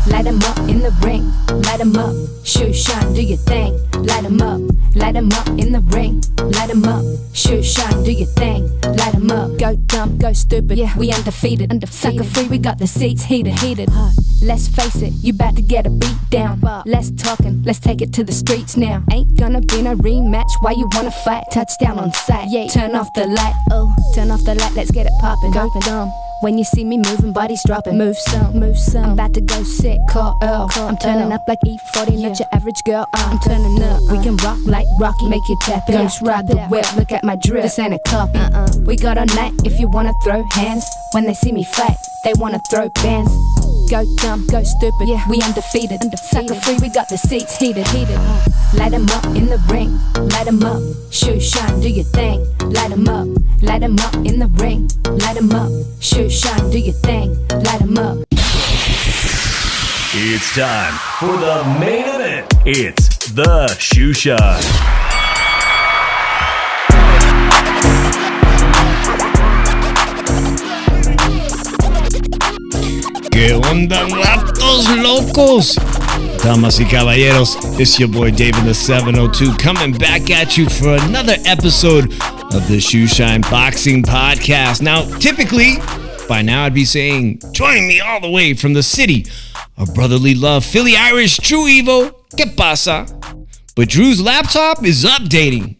light 'em up in the ring, light 'em up, shoot, shine, do your thing, light 'em up in the ring, light 'em up, shoot, shine, do your thing, light 'em up, go dumb, go stupid, yeah, we undefeated, sucker free, we got the seats heated, let's face it, you bout to get a beat down, less talking, let's take it to the streets now, ain't gonna be no rematch, why you wanna fight, touchdown on sight, yeah, turn off the light, oh, turn off the light, let's get it poppin', go dumb. When you see me moving, bodies dropping. Move some. I'm about to go sick, call Earl. I'm turning up like E40, not your average girl. I'm turning up. We can rock like Rocky, make you tap it. Ghost ride the whip, look at my drip. This ain't a copy. We got a night if you wanna throw hands. When they see me fight, they wanna throw bands. Go dumb, go stupid, yeah, we undefeated. Sucker free, we got the seats heated. Light 'em up in the ring, light 'em up, shoot, shine, do your thing. Light 'em up in the ring, light 'em up, shoot, shine, do your thing. Light 'em up. It's time for the main event. It's the Shoe Shine. ¿Qué onda, gatos locos? Damas y caballeros, it's your boy David the 702 coming back at you for another episode of the Shoe Shine Boxing Podcast. Now, typically, by now I'd be saying, joining me all the way from the city of brotherly love, Philly Irish, Drew Evo, ¿qué pasa? But Drew's laptop is updating.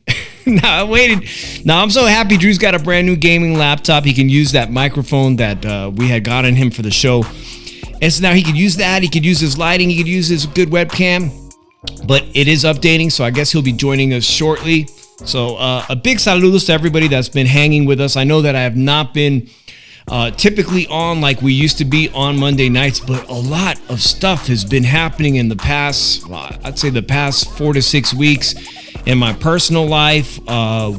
Now, I waited. Now, I'm so happy Drew's got a brand new gaming laptop. He can use that microphone that we had gotten him for the show. And so now he could use that. He could use his lighting. He could use his good webcam. But it is updating, so I guess he'll be joining us shortly. So a big saludos to everybody that's been hanging with us. I know that I have not been typically on like we used to be on Monday nights, but a lot of stuff has been happening in the past, I'd say the past 4 to 6 weeks in my personal life,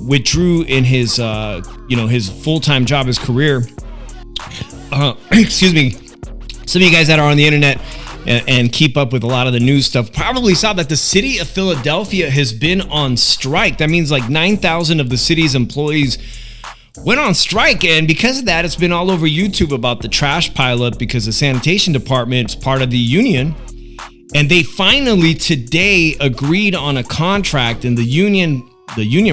with Drew in his, his full-time job, his career. Excuse me. Some of you guys that are on the internet and keep up with a lot of the news stuff probably saw that the city of Philadelphia has been on strike. That means like 9,000 of the city's employees went on strike, and because of that, it's been all over YouTube about the trash pileup because the sanitation department is part of the union, and they finally today agreed on a contract. And the union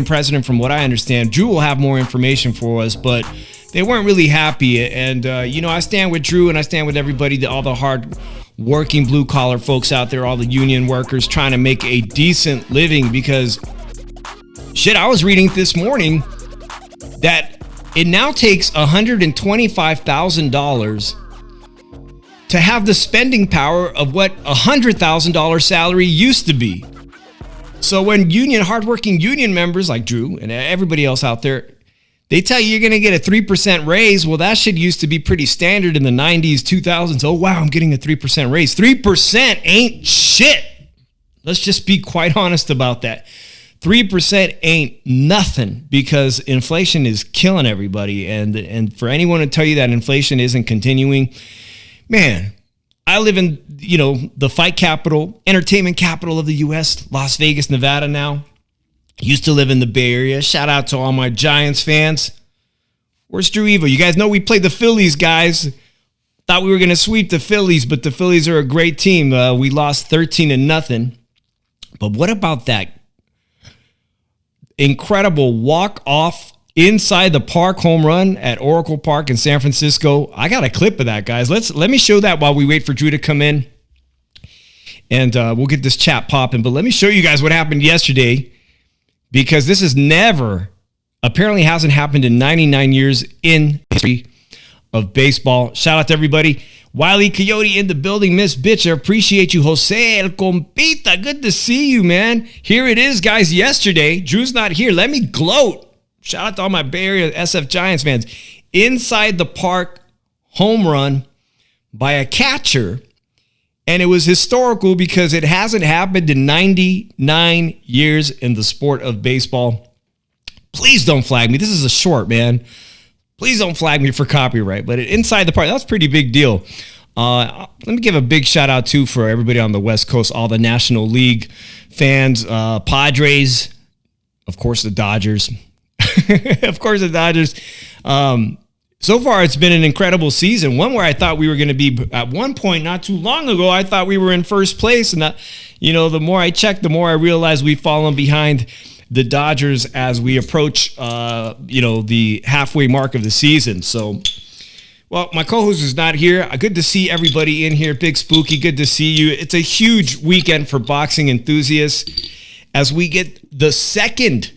president, from what I understand, Drew will have more information for us, but they weren't really happy. And I stand with Drew and I stand with everybody, all the hard working blue collar folks out there, all the union workers trying to make a decent living, because shit, I was reading this morning that it now takes $125,000 to have the spending power of what a $100,000 salary used to be. So when hardworking union members like Drew and everybody else out there, they tell you you're going to get a 3% raise. Well, that shit used to be pretty standard in the 90s, 2000s. Oh, wow, I'm getting a 3% raise. 3% ain't shit. Let's just be quite honest about that. 3% ain't nothing, because inflation is killing everybody. And for anyone to tell you that inflation isn't continuing, man, I live in, the fight capital, entertainment capital of the U.S., Las Vegas, Nevada now. Used to live in the Bay Area. Shout out to all my Giants fans. Where's Drew Evo? You guys know we played the Phillies, guys. Thought we were going to sweep the Phillies, but the Phillies are a great team. We lost 13-0. But what about that incredible walk-off inside the park home run at Oracle Park in San Francisco? I got a clip of that, guys. Let me show that while we wait for Drew to come in. And we'll get this chat popping. But let me show you guys what happened yesterday, because this apparently hasn't happened in 99 years in history of baseball. Shout out to everybody. Wiley Coyote in the building. Miss Bitch, I appreciate you. Jose El Compita, good to see you, man. Here it is, guys. Yesterday, Drew's not here. Let me gloat. Shout out to all my Bay Area SF Giants fans. Inside the park home run by a catcher. And it was historical because it hasn't happened in 99 years in the sport of baseball. Please don't flag me. This is a short, man. Please don't flag me for copyright. But inside the park, that's a pretty big deal. Let me give a big shout out, too, for everybody on the West Coast, all the National League fans, Padres, of course, the Dodgers. Of course, the Dodgers. So far, it's been an incredible season. One where I thought we were going to be at one point not too long ago. I thought we were in first place, and the more I check, the more I realize we've fallen behind the Dodgers as we approach, the halfway mark of the season. So, well, my co-host is not here. Good to see everybody in here. Big Spooky, good to see you. It's a huge weekend for boxing enthusiasts as we get the second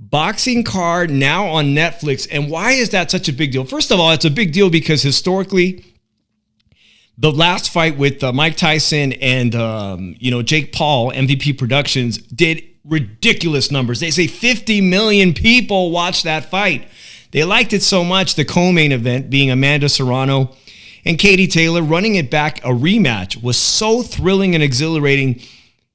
boxing card now on Netflix. And why is that such a big deal? First of all, it's a big deal because historically, the last fight with Mike Tyson and Jake Paul, MVP Productions, did ridiculous numbers. They say 50 million people watched that fight. They liked it so much, the co-main event being Amanda Serrano and Katie Taylor running it back, a rematch, was so thrilling and exhilarating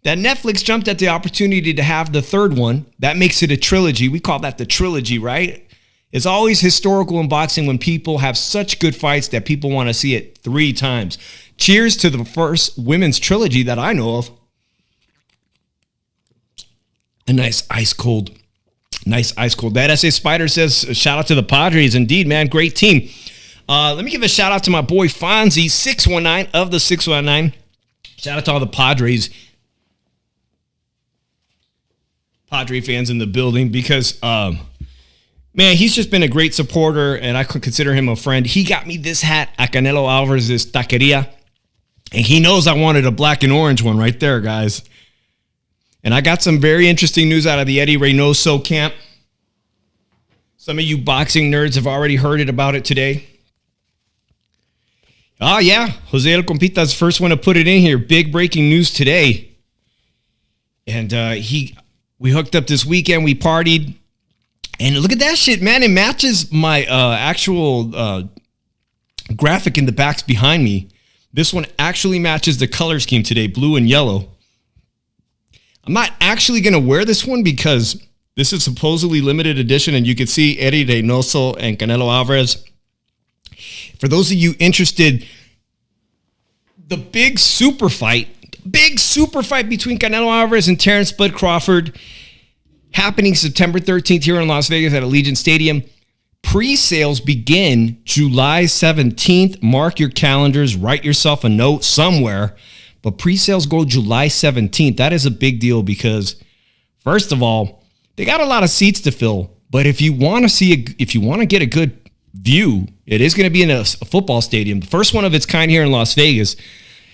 that Netflix jumped at the opportunity to have the third one. That makes it a trilogy. We call that the trilogy, right? It's always historical in boxing when people have such good fights that people want to see it 3 times. Cheers to the first women's trilogy that I know of. A nice ice cold. That SA Spider says, shout out to the Padres. Indeed, man, great team. Let me give a shout out to my boy Fonzie, 619 of the 619. Shout out to all the Padre fans in the building because, man, he's just been a great supporter, and I could consider him a friend. He got me this hat at Canelo Alvarez's taqueria, and he knows I wanted a black and orange one right there, guys. And I got some very interesting news out of the Eddie Reynoso camp. Some of you boxing nerds have already heard about it today. Oh, yeah. Jose El Compita's the first one to put it in here. Big breaking news today. And we hooked up this weekend. We partied. And look at that shit, man. It matches my actual graphic in the backs behind me. This one actually matches the color scheme today, blue and yellow. I'm not actually going to wear this one because this is supposedly limited edition, and you can see Eddie Reynoso and Canelo Alvarez. For those of you interested, the big super fight between Canelo Alvarez and Terrence Bud Crawford happening September 13th here in Las Vegas at Allegiant Stadium. Pre-sales begin July 17th. Mark your calendars, write yourself a note somewhere. But pre-sales go July 17th. That is a big deal because, first of all, they got a lot of seats to fill. But if you want to get a good view, it is going to be in a football stadium, the first one of its kind here in Las Vegas.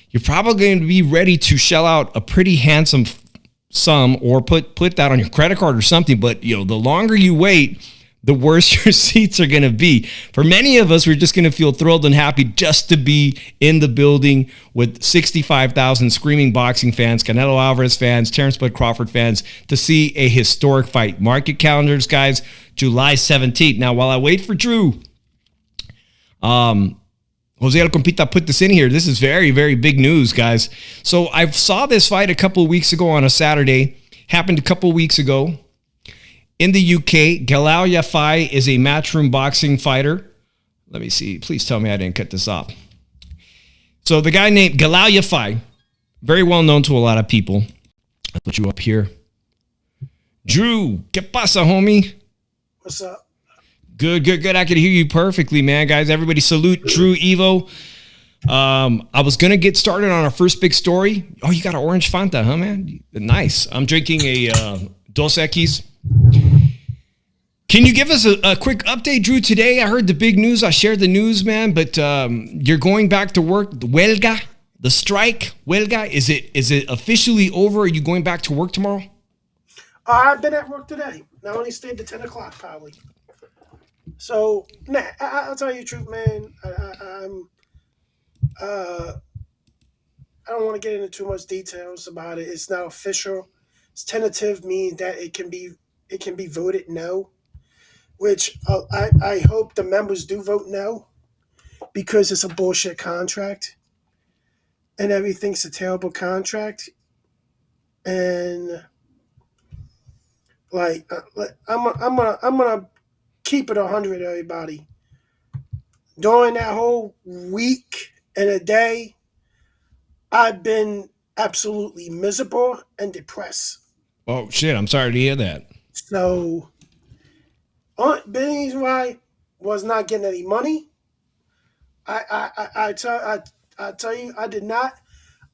You're probably going to be ready to shell out a pretty handsome sum or put that on your credit card or something. But the longer you wait, the worse your seats are going to be. For many of us, we're just going to feel thrilled and happy just to be in the building with 65,000 screaming boxing fans, Canelo Alvarez fans, Terrence Bud Crawford fans, to see a historic fight. Mark your calendars, guys, July 17th. Now, while I wait for Drew, Jose El Compita put this in here. This is very, very big news, guys. So I saw this fight a couple of weeks ago on a Saturday. Happened a couple of weeks ago. In the UK, Galal Yafai is a matchroom boxing fighter. Let me see. Please tell me I didn't cut this off. So the guy named Galal Yafai, very well known to a lot of people. I'll put you up here. Drew, ¿qué pasa, homie? What's up? Good. I can hear you perfectly, man. Guys, everybody salute Drew Evo. I was going to get started on our first big story. Oh, you got an orange Fanta, huh, man? Nice. I'm drinking a Dos Equis. Can you give us a quick update, Drew, today? I heard the big news. I shared the news, man, but you're going back to work. The huelga, the strike, huelga, is it officially over? Are you going back to work tomorrow? I've been at work today. I only stayed to 10 o'clock, probably. So, I'll tell you the truth, man. I don't want to get into too much details about it. It's not official. It's tentative, meaning that it can be voted no, which I hope the members do vote no, because it's a bullshit contract and everything's a terrible contract. And I'm gonna keep it 100, everybody. During that whole week and a day, I've been absolutely miserable and depressed. Oh, shit. I'm sorry to hear that. So, the reason why was not getting any money. I tell you, I did not.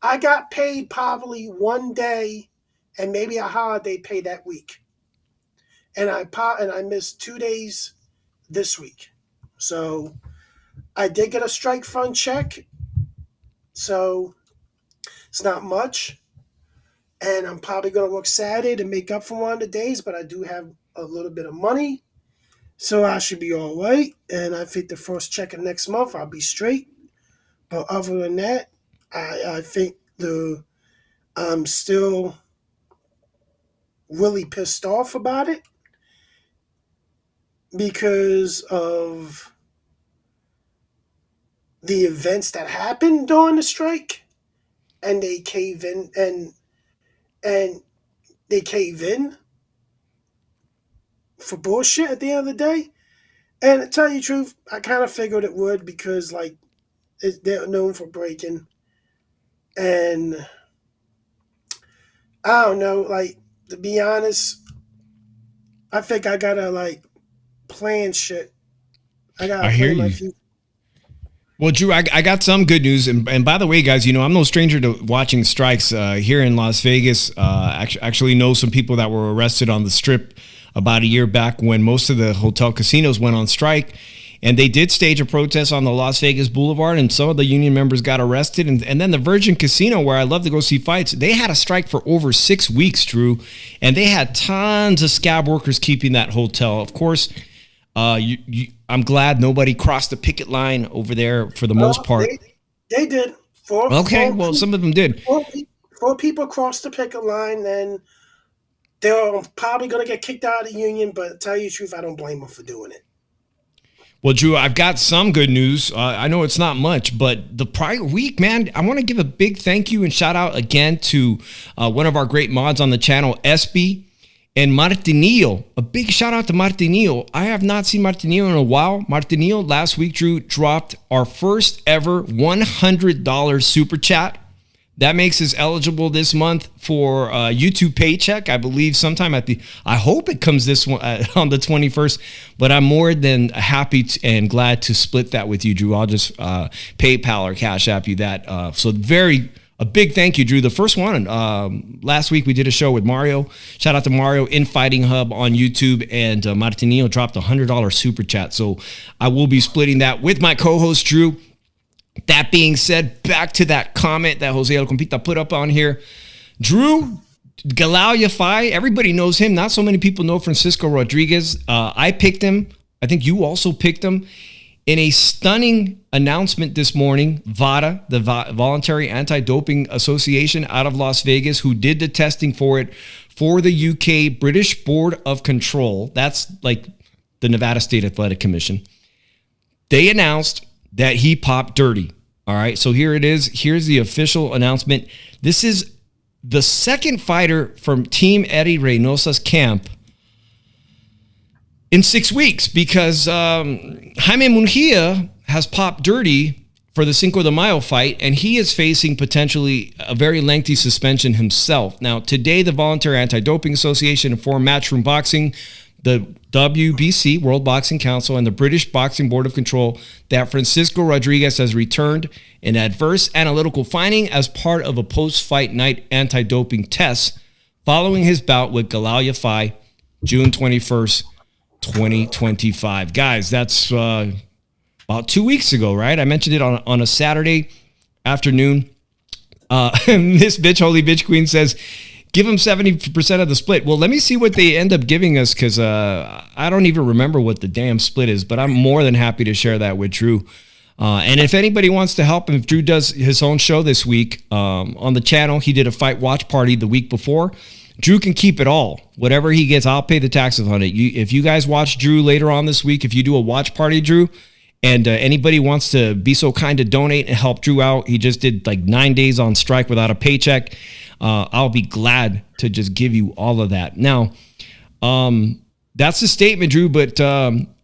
I got paid probably one day and maybe a holiday pay that week, and I missed 2 days this week. So I did get a strike fund check, so it's not much, and I'm probably gonna work Saturday to make up for one of the days. But I do have a little bit of money, so I should be all right. And I think the first check of next month I'll be straight. But other than that, I think I'm still really pissed off about it because of the events that happened during the strike, and they cave in and they cave in for bullshit at the end of the day. And to tell you the truth, I kind of figured it would because like they're known for breaking, and I don't know, like to be honest, I think I gotta like plan shit. I gotta hear plan my you. future. Well, Drew, I got some good news. And by the way, guys, I'm no stranger to watching strikes here in Las Vegas. Actually know some people that were arrested on the Strip about a year back when most of the hotel casinos went on strike. And they did stage a protest on the Las Vegas Boulevard, and some of the union members got arrested. And then the Virgin Casino, where I love to go see fights, they had a strike for over 6 weeks, Drew. And they had tons of scab workers keeping that hotel. Of course, I'm glad nobody crossed the picket line over there for the most part. They did. Some of them did. Four people crossed the picket line, and they're probably going to get kicked out of the union. But to tell you the truth, I don't blame them for doing it. Well, Drew, I've got some good news. I know it's not much, but the prior week, man, I want to give a big thank you and shout out again to one of our great mods on the channel, SB and Martinillo. A big shout out to Martinillo. I have not seen Martinillo in a while. Martinillo last week, Drew, dropped our first ever $100 super chat. That makes us eligible this month for a YouTube paycheck. I believe sometime I hope it comes this one on the 21st, but I'm more than happy and glad to split that with you, Drew. I'll just PayPal or Cash App you that. So a big thank you, Drew. The first one, last week we did a show with Mario. Shout out to Mario, Infighting Hub on YouTube, and Martinillo dropped a $100 super chat. So I will be splitting that with my co-host, Drew. That being said, back to that comment that Jose El Compita put up on here. Drew Galao, everybody knows him. Not so many people know Francisco Rodriguez. I picked him. I think you also picked him. In a stunning announcement this morning, VADA, the Voluntary Anti-Doping Association out of Las Vegas, who did the testing for it for the UK British Board of Control, that's like the Nevada State Athletic Commission, they announced that he popped dirty. All right, so here it is. Here's the official announcement. This is the second fighter from Team Eddie Reynosa's camp in 6 weeks, because Jaime Munguia has popped dirty for the Cinco de Mayo fight, and he is facing potentially a very lengthy suspension himself. Now, today, the Voluntary Anti-Doping Association informed Matchroom Boxing, the WBC, World Boxing Council, and the British Boxing Board of Control that Francisco Rodriguez has returned an adverse analytical finding as part of a post-fight night anti-doping test following his bout with Galao June 21st, 2025. Guys, that's about 2 weeks ago, right? I mentioned it on a Saturday afternoon. This bitch, Holy Bitch Queen, says, give them 70% of the split. Well, let me see what they end up giving us, because I don't even remember what the damn split is, but I'm more than happy to share that with Drew. And if anybody wants to help him, if Drew does his own show this week on the channel, he did a fight watch party the week before. Drew can keep it all. Whatever he gets, I'll pay the taxes on it. If you guys watch Drew later on this week, if you do a watch party, Drew, and anybody wants to be so kind to donate and help Drew out, he just did like 9 days on strike without a paycheck. I'll be glad to just give you all of that. Now, that's the statement, Drew, but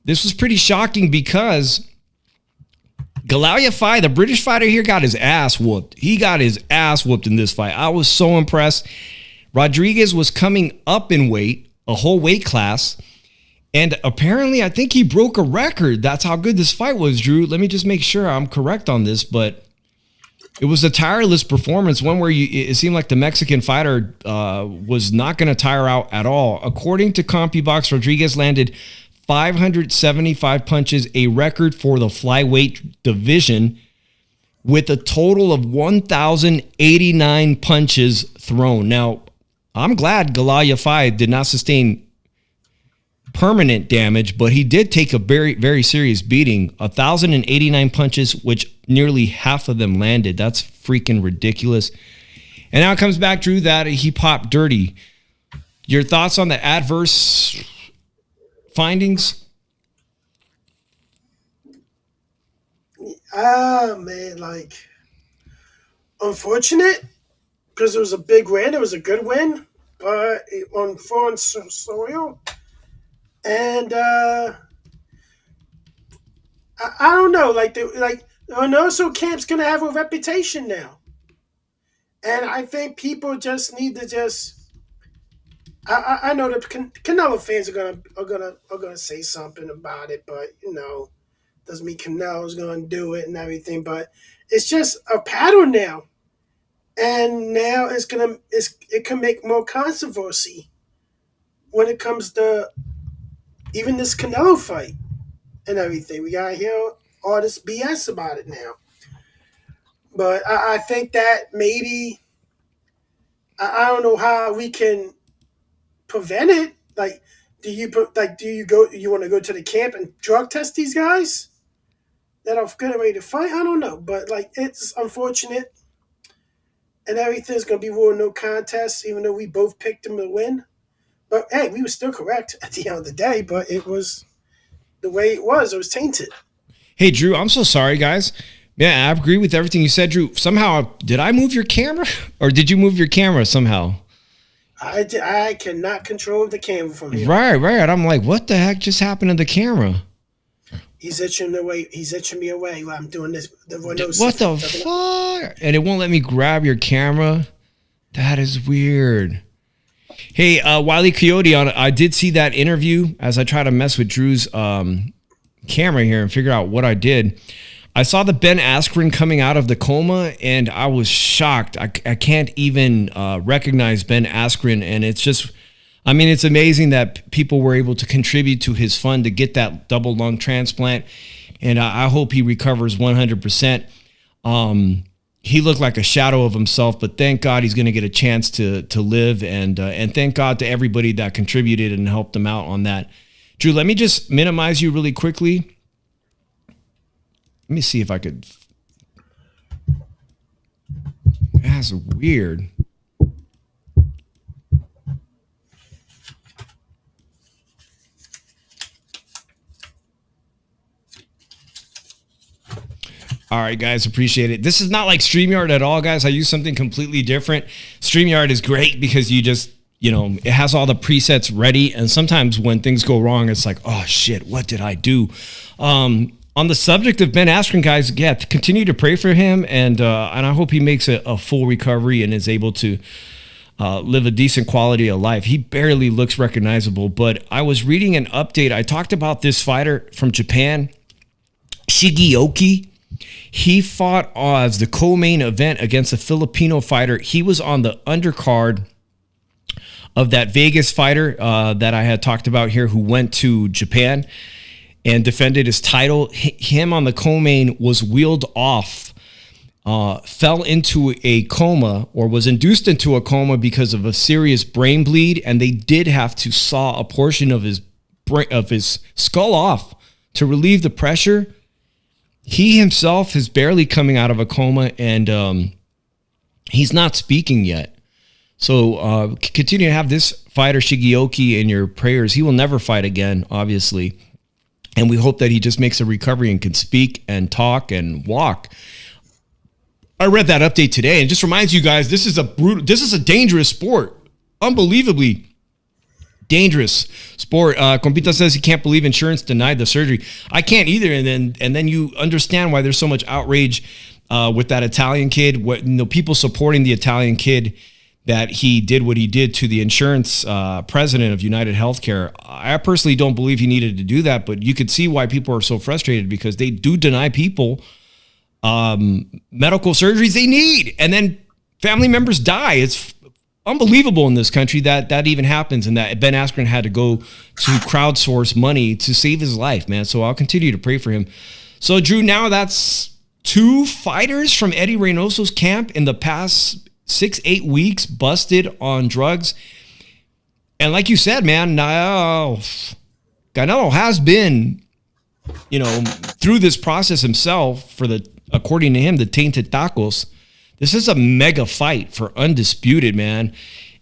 this was pretty shocking because Galao, the British fighter here, got his ass whooped. He got his ass whooped in this fight. I was so impressed. Rodriguez was coming up in weight, a whole weight class, And apparently, I think he broke a record. That's how good this fight was, Drew. Let me just make sure I'm correct on this, but it was a tireless performance, one where it seemed like the Mexican fighter was not going to tire out at all. According to CompuBox, Rodriguez landed 575 punches, a record for the flyweight division, with a total of 1,089 punches thrown. Now, I'm glad Galaya Faye did not sustain permanent damage, but he did take a very, very serious beating. 1,089 punches, which nearly half of them landed. That's freaking ridiculous. And now it comes back, Drew, that he popped dirty. Your thoughts on the adverse findings? Man, like, unfortunate, because it was a big win. It was a good win, but on foreign soil. And I don't know, like Onoso Camp's gonna have a reputation now, and I think people just need to just. I know the Canelo fans are gonna say something about it, but doesn't mean Canelo's gonna do it and everything. But it's just a pattern now, and now it can make more controversy when it comes to even this Canelo fight and everything. We got to hear all this BS about it now. But I think that maybe, I don't know how we can prevent it. Like, do you want to go to the camp and drug test these guys that are getting ready to fight? I don't know. But, like, it's unfortunate. And everything's going to be ruled no contest, even though we both picked them to win. But, hey, we were still correct at the end of the day, but it was the way it was. It was tainted. Hey, Drew, I'm so sorry, guys. Yeah, I agree with everything you said, Drew. Somehow, did I move your camera? Or did you move your camera somehow? I cannot control the camera from here. Right. I'm like, what the heck just happened to the camera? He's itching me away while I'm doing this. What the fuck? And it won't let me grab your camera? That is weird. Hey, Wile E. Coyote, I did see that interview as I try to mess with Drew's camera here and figure out what I did. I saw the Ben Askren coming out of the coma, and I was shocked. I can't even recognize Ben Askren, and it's just, it's amazing that people were able to contribute to his fund to get that double lung transplant, and I hope he recovers 100%. He looked like a shadow of himself, but thank God he's going to get a chance to live, and thank God to everybody that contributed and helped him out on that. Drew, let me just minimize you really quickly. Let me see if I could. That's weird. All right, guys, appreciate it. This is not like StreamYard at all, guys. I use something completely different. StreamYard is great because you just, it has all the presets ready. And sometimes when things go wrong, it's like, oh, shit, what did I do? On the subject of Ben Askren, guys, yeah, continue to pray for him. And I hope he makes a full recovery and is able to live a decent quality of life. He barely looks recognizable. But I was reading an update. I talked about this fighter from Japan, Shigeoki. He fought as the co-main event against a Filipino fighter. He was on the undercard of that Vegas fighter that I had talked about here who went to Japan and defended his title. Him on the co-main was wheeled off, fell into a coma or was induced into a coma because of a serious brain bleed, and they did have to saw a portion of his skull off to relieve the pressure. He himself is barely coming out of a coma, and he's not speaking yet. So continue to have this fighter, Shigeoki, in your prayers. He will never fight again, obviously. And we hope that he just makes a recovery and can speak and talk and walk. I read that update today, and it just reminds you guys, this is a dangerous sport. Unbelievably dangerous sport. Compita says he can't believe insurance denied the surgery. I can't either. And then you understand why there's so much outrage with that Italian kid. People supporting the Italian kid that he did what he did to the insurance president of United Healthcare. I personally don't believe he needed to do that, but you could see why people are so frustrated because they do deny people medical surgeries they need, and then family members die. It's unbelievable in this country that even happens, and that Ben Askren had to go to crowdsource money to save his life, man. So I'll continue to pray for him. So Drew, now that's 2 fighters from Eddie Reynoso's camp in the past 6-8 weeks busted on drugs. And like you said, man, now Canelo has been, through this process himself for according to him, the tainted tacos. This is a mega fight for undisputed, man.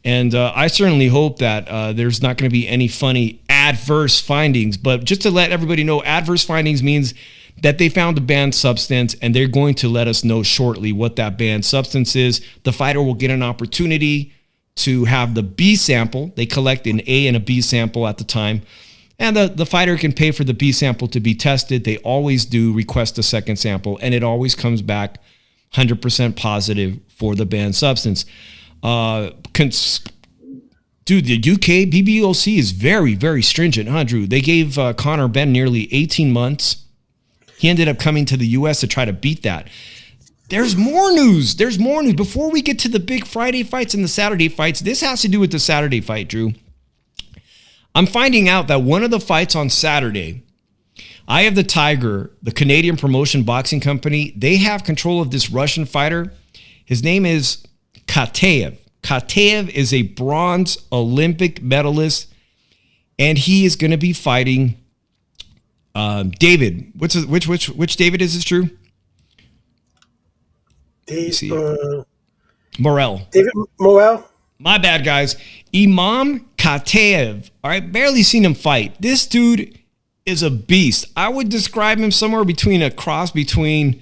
And I certainly hope that there's not going to be any funny adverse findings. But just to let everybody know, adverse findings means that they found a banned substance, and they're going to let us know shortly what that banned substance is. The fighter will get an opportunity to have the B sample. They collect an A and a B sample at the time. And the fighter can pay for the B sample to be tested. They always do request a second sample, and it always comes back 100% positive for the banned substance. Dude, the UK BBOC is very, very stringent, huh, Drew? They gave Conor Ben nearly 18 months. He ended up coming to the U.S. to try to beat that. There's more news. Before we get to the big Friday fights and the Saturday fights, this has to do with the Saturday fight, Drew. I'm finding out that one of the fights on Saturday, Eye of the Tiger, the Canadian promotion boxing company, they have control of this Russian fighter. His name is Kateev. Kateev is a bronze Olympic medalist, and he is going to be fighting David. Which David is this, Drew? Morel. David Morel. My bad, guys. Imam Kateev. All right, barely seen him fight. This dude is a beast. I would describe him somewhere between a cross between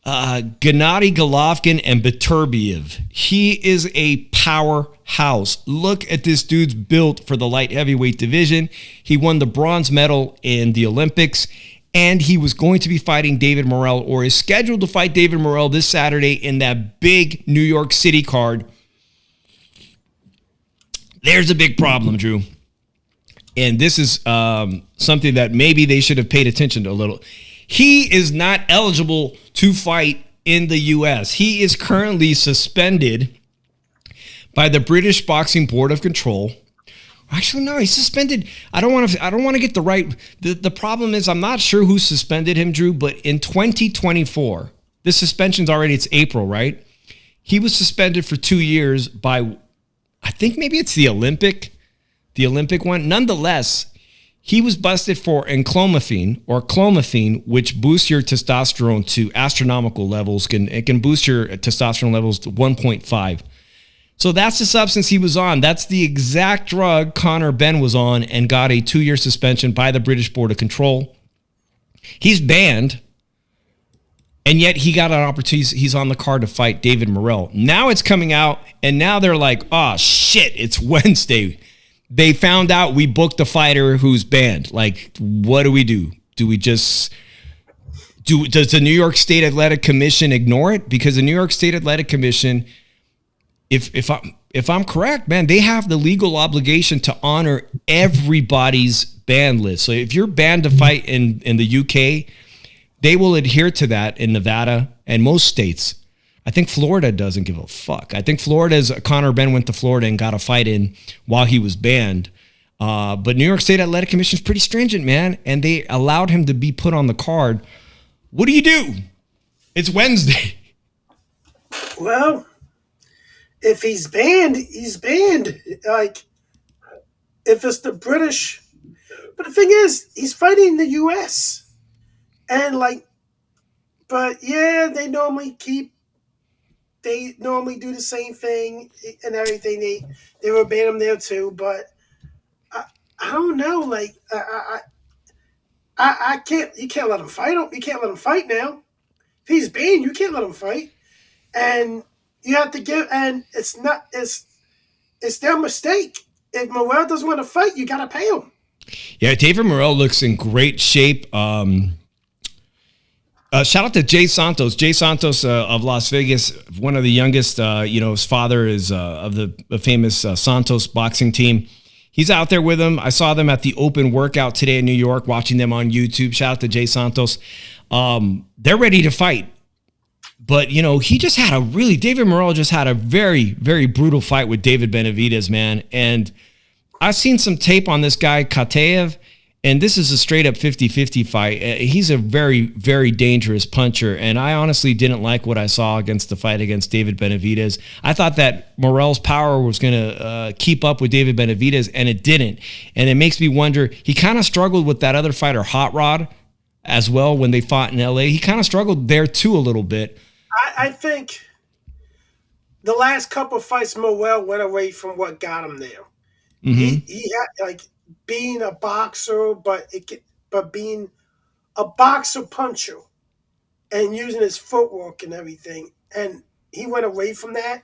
Gennady Golovkin and Beterbiev. He is a powerhouse. Look at this dude's built for the light heavyweight division. He won the bronze medal in the Olympics, and he was going to be fighting David Morrell, or is scheduled to fight David Morrell this Saturday in that big New York City card. There's a big problem, Drew. And this is something that maybe they should have paid attention to a little. He is not eligible to fight in the U.S. He is currently suspended by the British Boxing Board of Control. Actually, no, he's suspended. I don't want to get the right. The problem is I'm not sure who suspended him, Drew, but in 2024, this suspension's already, it's April, right? He was suspended for 2 years by, I think maybe it's the Olympic one. Nonetheless, he was busted for clomiphene, which boosts your testosterone to astronomical levels. It can boost your testosterone levels to 1.5. So that's the substance he was on. That's the exact drug Conor Ben was on and got a 2-year suspension by the British Board of Control. He's banned, and yet he got an opportunity. He's on the card to fight David Morrell. Now it's coming out, and now they're like, oh, shit, it's Wednesday. They found out we booked a fighter who's banned. Like, what do we do? Do we just... Does the New York State Athletic Commission ignore it? Because the New York State Athletic Commission... If I'm correct, man, they have the legal obligation to honor everybody's ban list. So if you're banned to fight in the UK, they will adhere to that in Nevada and most states. I think Florida doesn't give a fuck. I think Florida's Conor Ben went to Florida and got a fight in while he was banned. But New York State Athletic Commission is pretty stringent, man, and they allowed him to be put on the card. What do? It's Wednesday. Well, if he's banned, he's banned. Like, if it's the British. But the thing is, he's fighting the U.S. And, but yeah, they normally do the same thing and everything. They will ban him there too. But I don't know. Like, I can't, you can't let him fight him. You can't let him fight now. If he's banned, you can't let him fight. And you have to give, and it's their mistake. If Morrell doesn't want to fight, you got to pay him. Yeah, David Morrell looks in great shape. Shout out to Jay Santos. Jay Santos of Las Vegas, one of the youngest. His father is of the famous Santos boxing team. He's out there with them. I saw them at the open workout today in New York, watching them on YouTube. Shout out to Jay Santos. They're ready to fight. But, he just had David Morrell just had a very, very brutal fight with David Benavidez, man. And I've seen some tape on this guy, Kataev. And this is a straight up 50-50 fight. He's a very, very dangerous puncher. And I honestly didn't like what I saw against the fight against David Benavidez. I thought that Morrell's power was going to keep up with David Benavidez, and it didn't. And it makes me wonder, he kind of struggled with that other fighter, Hot Rod, as well, when they fought in LA. He kind of struggled there too a little bit. I think the last couple of fights, Morrell went away from what got him there. Mm-hmm. He had, being a boxer, but being a boxer puncher and using his footwork and everything. And he went away from that,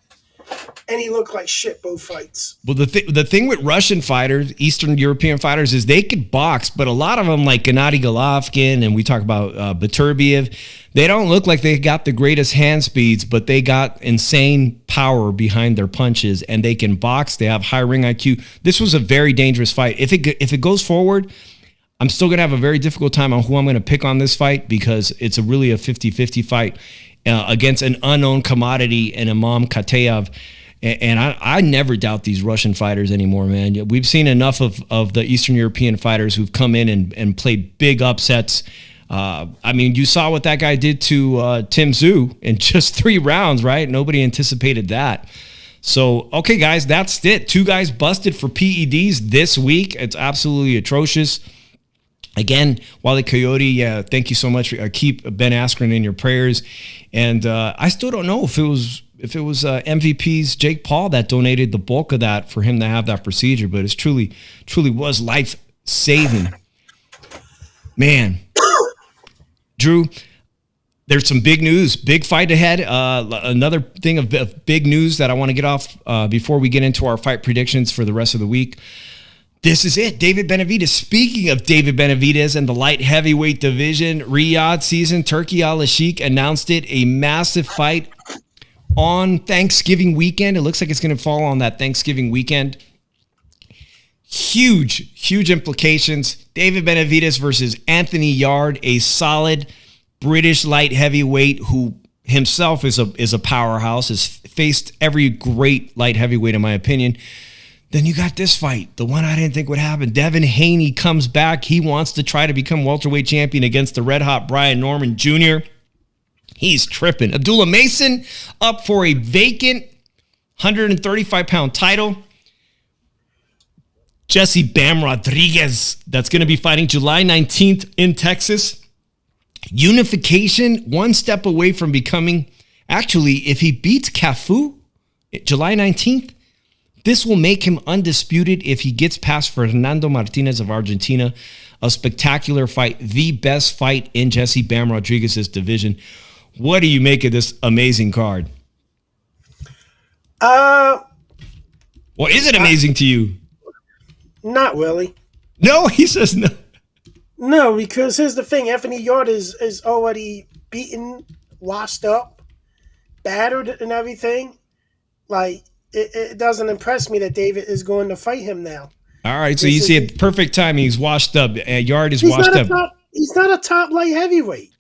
and he looked like shit both fights. Well, the thing with Russian fighters, Eastern European fighters, is they could box, but a lot of them, like Gennady Golovkin, and we talk about Beterbiev, they don't look like they got the greatest hand speeds, but they got insane power behind their punches, and they can box. They have high ring IQ. This was a very dangerous fight. If it goes forward, I'm still going to have a very difficult time on who I'm going to pick on this fight, because it's really a 50-50 fight against an unknown commodity and Imam Kataev. And I never doubt these Russian fighters anymore, man. We've seen enough of the Eastern European fighters who've come in and played big upsets. You saw what that guy did to Tim Tszyu in just 3 rounds, right? Nobody anticipated that. So, okay, guys, that's it. 2 guys busted for PEDs this week. It's absolutely atrocious. Again, Wally Coyote, thank you so much. Keep Ben Askren in your prayers. And I still don't know if it was MVP's Jake Paul that donated the bulk of that for him to have that procedure, but it's truly was life-saving. Man. Drew, there's some big news, big fight ahead. Another thing of big news that I want to get off before we get into our fight predictions for the rest of the week. This is it. David Benavidez. Speaking of David Benavidez and the light heavyweight division, Riyadh season, Turki Al-Sheikh announced it, a massive fight on Thanksgiving weekend. It looks like it's going to fall on that Thanksgiving weekend. Huge implications. David Benavidez versus Anthony Yarde, a solid British light heavyweight who himself is a powerhouse, has faced every great light heavyweight in my opinion. Then you got this fight, the one I didn't think would happen. Devin Haney comes back. He wants to try to become welterweight champion against the red-hot Brian Norman Jr. He's tripping. Abdullah Mason up for a vacant 135-pound title. Jesse Bam Rodriguez, that's going to be fighting July 19th in Texas. Unification, one step away from becoming, actually, if he beats Cafu July 19th, this will make him undisputed if he gets past Fernando Martinez of Argentina. A spectacular fight, the best fight in Jesse Bam Rodriguez's division. What do you make of this amazing card? Well, is it amazing to you? Not really. No, he says no. No, because here's the thing. Anthony Yarde is already beaten, washed up, battered and everything. It doesn't impress me that David is going to fight him now. All right, so you see a perfect timing. He's washed up. Yarde is washed up. He's not a top light heavyweight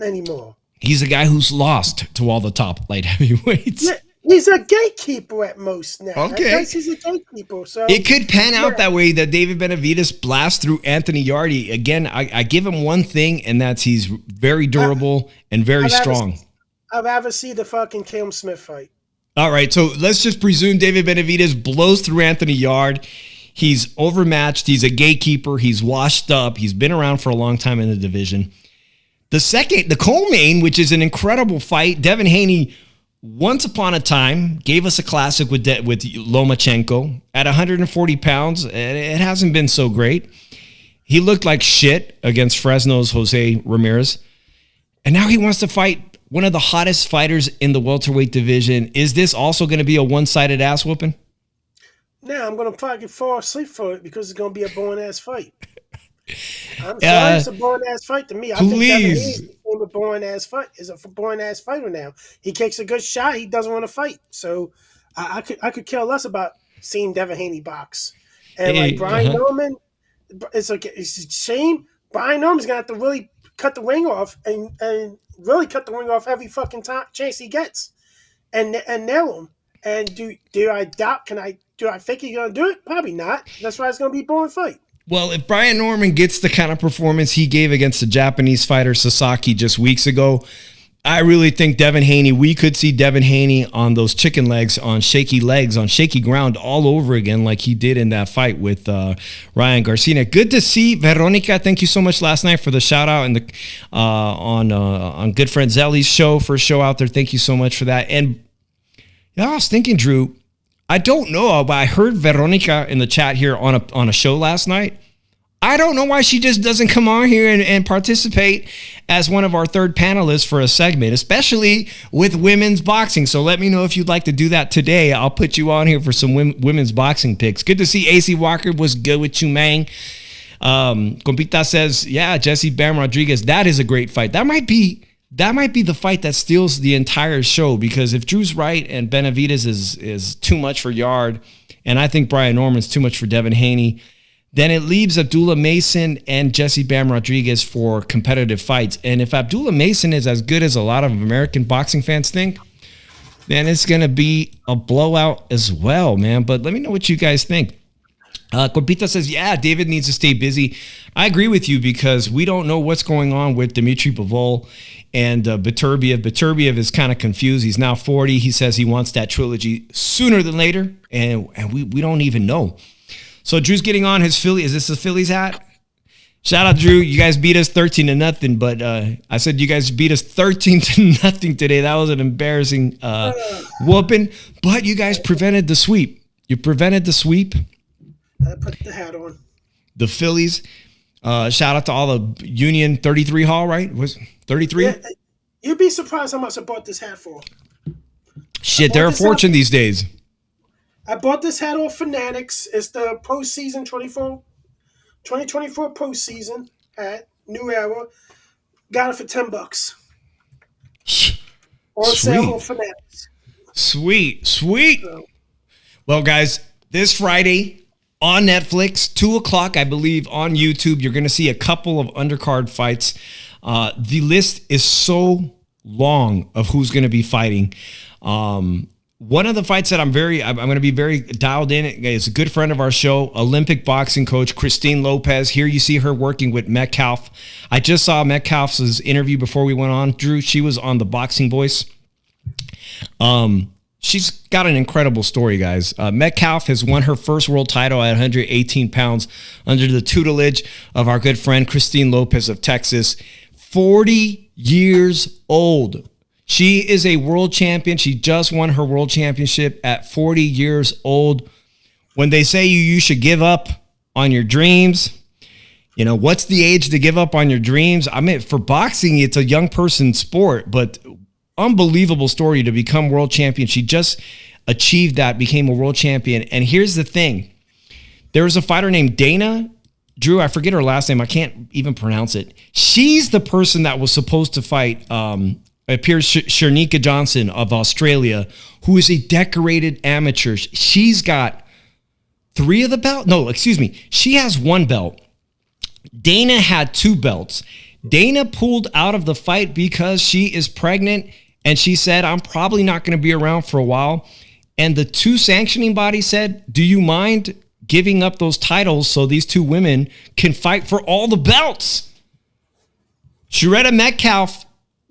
anymore. He's a guy who's lost to all the top light heavyweights. Yeah, he's a gatekeeper at most now. Okay. I guess he's a gatekeeper. So it could pan out that way, that David Benavidez blasts through Anthony Yarde. Again, I give him one thing, and that's he's very durable and very strong. I'd rather see the fucking Cam Smith fight. All right, so let's just presume David Benavidez blows through Anthony Yarde. He's overmatched. He's a gatekeeper. He's washed up. He's been around for a long time in the division. The co-main, which is an incredible fight, Devin Haney, once upon a time, gave us a classic with Lomachenko at 140 pounds. It hasn't been so great. He looked like shit against Fresno's Jose Ramirez. And now he wants to fight one of the hottest fighters in the welterweight division. Is this also going to be a one-sided ass whooping? No, I'm going to fucking fall asleep for it because it's going to be a boring-ass fight. I'm sorry, it's a boring-ass fight to me. I think Devin Haney became a boring ass fight. Is a boring ass fighter now. He kicks a good shot. He doesn't want to fight. So I could care less about seeing Devin Haney box. And like Brian Norman, it's a shame. Brian Norman's gonna have to really cut the ring off and really cut the ring off every fucking chance he gets, and nail him. And do I doubt? Do I think he's gonna do it? Probably not. That's why it's gonna be a boring fight. Well, if Brian Norman gets the kind of performance he gave against the Japanese fighter Sasaki just weeks ago, I really think we could see Devin Haney on those chicken legs, on shaky ground all over again like he did in that fight with Ryan Garcia. Good to see Veronica. Thank you so much last night for the shout out and on good friend Zelly's show, first show out there. Thank you so much for that. And yeah, I was thinking, Drew, I don't know, but I heard Veronica in the chat here on a show last night. I don't know why she just doesn't come on here and participate as one of our third panelists for a segment, especially with women's boxing. So let me know if you'd like to do that today. I'll put you on here for some women's boxing picks. Good to see AC Walker was good with you, man. Compita says, yeah, Jesse Bam Rodriguez, that is a great fight. That might be the fight that steals the entire show, because if Drew's right and Benavidez is too much for Yard, and I think Brian Norman's too much for Devin Haney, then it leaves Abdullah Mason and Jesse Bam Rodriguez for competitive fights. And if Abdullah Mason is as good as a lot of American boxing fans think, then it's going to be a blowout as well, man. But let me know what you guys think. Corpita says, yeah, David needs to stay busy. I agree with you, because we don't know what's going on with Dimitri Bivol and Beterbiev. Beterbiev is kind of confused. He's now 40. He says he wants that trilogy sooner than later, and we don't even know. So Drew's getting on his Philly. Is this a Phillies hat? Shout out, Drew. You guys beat us 13-0, but I said you guys beat us 13-0 today. That was an embarrassing whooping, but you guys prevented the sweep. You prevented the sweep. I put the hat on. The Phillies. Shout out to all the Union 33 Hall, right? Was 33? Yeah, you'd be surprised how much I bought this hat for. Shit, they're a fortune these days. I bought this hat off Fanatics. It's the postseason 2024 postseason hat, New Era. Got it for $10. On sale on Fanatics. Sweet. So. Well, guys, this Friday on Netflix, 2:00, I believe, on YouTube, you're going to see a couple of undercard fights. The list is so long of who's going to be fighting. One of the fights that I'm going to be very dialed in is a good friend of our show, Olympic boxing coach Christine Lopez. Here you see her working with Metcalf. I just saw Metcalf's interview before we went on, Drew. She was on the Boxing Voice. She's got an incredible story, guys. Metcalf has won her first world title at 118 pounds under the tutelage of our good friend Christine Lopez of Texas. 40 years old. She is a world champion. She just won her world championship at 40 years old. When they say you should give up on your dreams, you know, what's the age to give up on your dreams? I mean, for boxing, it's a young person's sport, but unbelievable story to become world champion. She just achieved that, became a world champion. And here's the thing. There was a fighter named Dana. Drew, I forget her last name. I can't even pronounce it. She's the person that was supposed to fight it appears Shernika Johnson of Australia, who is a decorated amateur. She's got 3 of the belt. No, excuse me. She has 1 belt. Dana had 2 belts. Dana pulled out of the fight because she is pregnant, and she said, I'm probably not going to be around for a while. And the 2 sanctioning bodies said, do you mind giving up those titles so these 2 women can fight for all the belts? Sharetta Metcalf,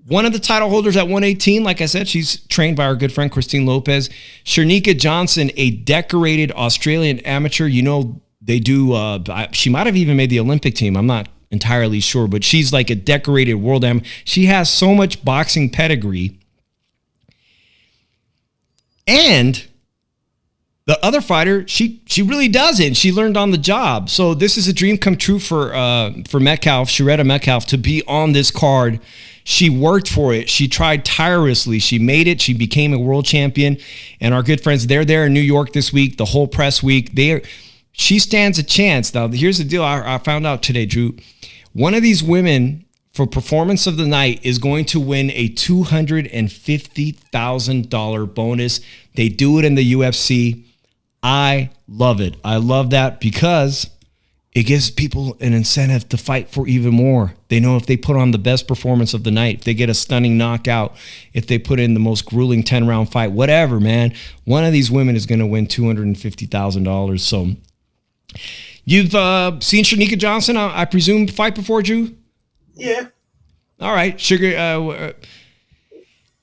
one of the title holders at 118, like I said, she's trained by our good friend Christine Lopez. Shernika Johnson, a decorated Australian amateur. You know, they do, she might have even made the Olympic team. I'm not entirely sure, but she's like a decorated world amateur. She has so much boxing pedigree. And the other fighter, she really doesn't. She learned on the job. So this is a dream come true for Metcalf, Sharetta Metcalf, to be on this card. She worked for it. She tried tirelessly. She made it. She became a world champion. And our good friends, they're there in New York this week, the whole press week. She stands a chance. Now, here's the deal I found out today, Drew. One of these women for performance of the night is going to win a $250,000 bonus. They do it in the UFC. I love it. I love that because it gives people an incentive to fight for even more. They know if they put on the best performance of the night, if they get a stunning knockout, if they put in the most grueling 10-round fight, whatever, man, one of these women is going to win $250,000. So you've seen Shanika Johnson, I presume, fight before, Drew? Yeah. All right. Sugar,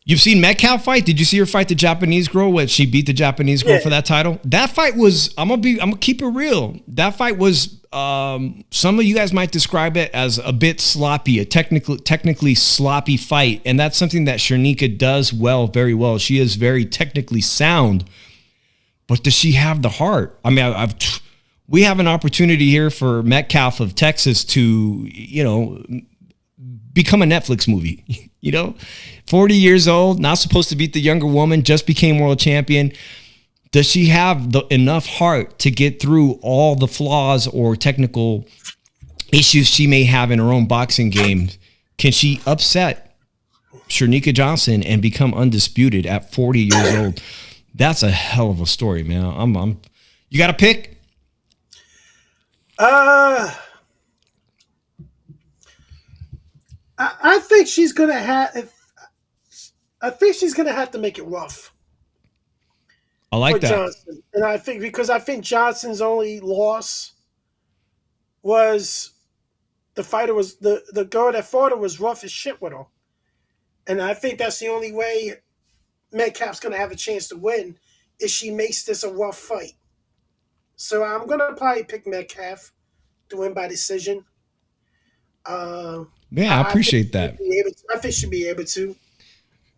you've seen Metcalf fight? Did you see her fight the Japanese girl when she beat the Japanese girl for that title? That fight was, I'm gonna keep it real. That fight was, some of you guys might describe it as a bit sloppy, a technically sloppy fight. And that's something that Shanika does very well. She is very technically sound, but does she have the heart? I mean, we have an opportunity here for Metcalf of Texas to, become a Netflix movie, 40 years old, not supposed to beat the younger woman, just became world champion. Does she have enough heart to get through all the flaws or technical issues she may have in her own boxing game? Can she upset Shanika Johnson and become undisputed at 40 years old? That's a hell of a story, man. You got a pick? I think she's gonna have. I think she's gonna have to make it rough. I like that. Johnson. And I think Johnson's only loss was the fighter was the girl that fought her was rough as shit with her. And I think that's the only way Metcalf's gonna have a chance to win is she makes this a rough fight. So I'm gonna probably pick Metcalf to win by decision. I appreciate that. I think she'll be able to.